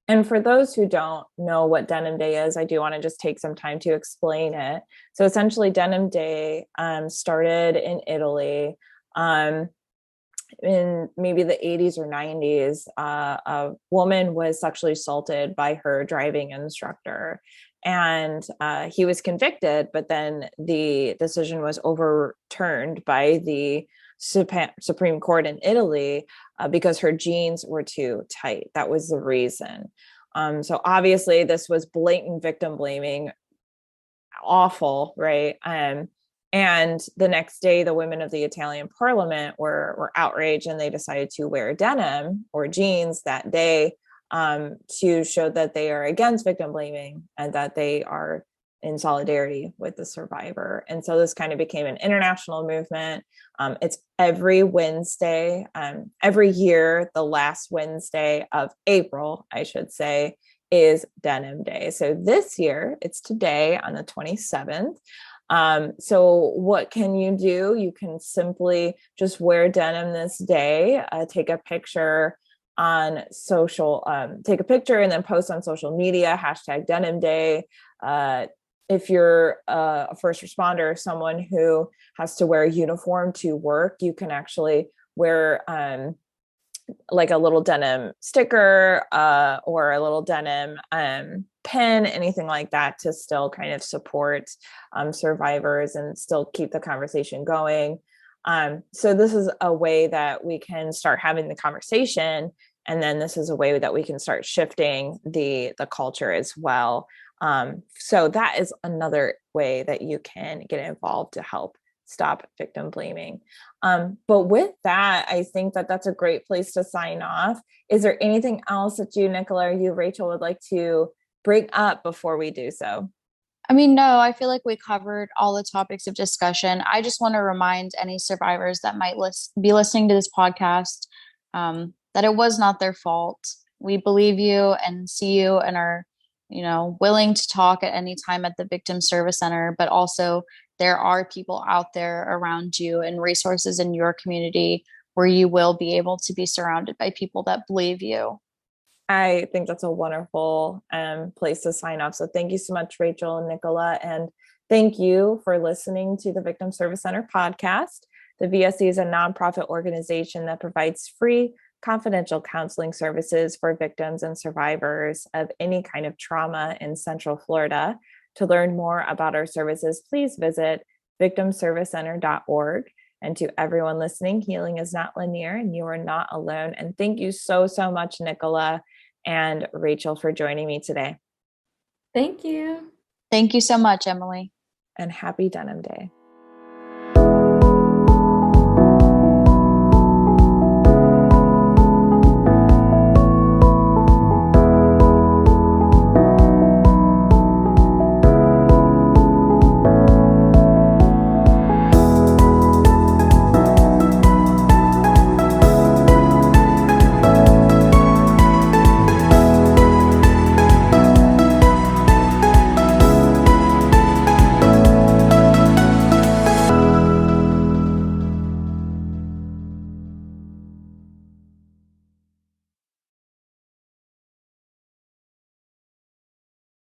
[SPEAKER 1] And for those who don't know what Denim Day is, I do want to just take some time to explain it. So essentially, Denim Day started in Italy in maybe the 80s or 90s. A woman was sexually assaulted by her driving instructor, and he was convicted, but then the decision was overturned by the Supreme Court in Italy because her jeans were too tight. That was the reason. So obviously this was blatant victim blaming, awful, right? And the next day, the women of the Italian parliament were outraged, and they decided to wear denim or jeans that day to show that they are against victim blaming and that they are in solidarity with the survivor. And so this kind of became an international movement. It's every Wednesday, every year, the last Wednesday of April, I should say, is Denim Day. So this year, it's today on the 27th. So what can you do? You can simply just wear denim this day, take a picture on social, take a picture and then post on social media, hashtag Denim Day. If you're a first responder, someone who has to wear a uniform to work, you can actually wear like a little denim sticker or a little denim pin, anything like that, to still kind of support survivors and still keep the conversation going. So this is a way that we can start having the conversation. And then this is a way that we can start shifting the culture as well. So that is another way that you can get involved to help stop victim blaming. But with that, I think that that's a great place to sign off. Is there anything else that you, Nicola, or you, Rachel, would like to bring up before we do so?
[SPEAKER 3] I mean, no, I feel like we covered all the topics of discussion. I just want to remind any survivors that might be listening to this podcast that it was not their fault. We believe you and see you and are willing to talk at any time at the Victim Service Center, but also there are people out there around you and resources in your community where you will be able to be surrounded by people that believe you.
[SPEAKER 1] I think that's a wonderful place to sign off. So thank you so much, Rachel and Nicola. And thank you for listening to the Victim Service Center podcast. The VSC is a nonprofit organization that provides free, confidential counseling services for victims and survivors of any kind of trauma in Central Florida. To learn more about our services, please visit victimservicecenter.org. And to everyone listening, healing is not linear and you are not alone. And thank you so, so much, Nicola and Rachel, for joining me today.
[SPEAKER 2] Thank you.
[SPEAKER 3] Thank you so much, Emilie.
[SPEAKER 1] And happy Denim Day.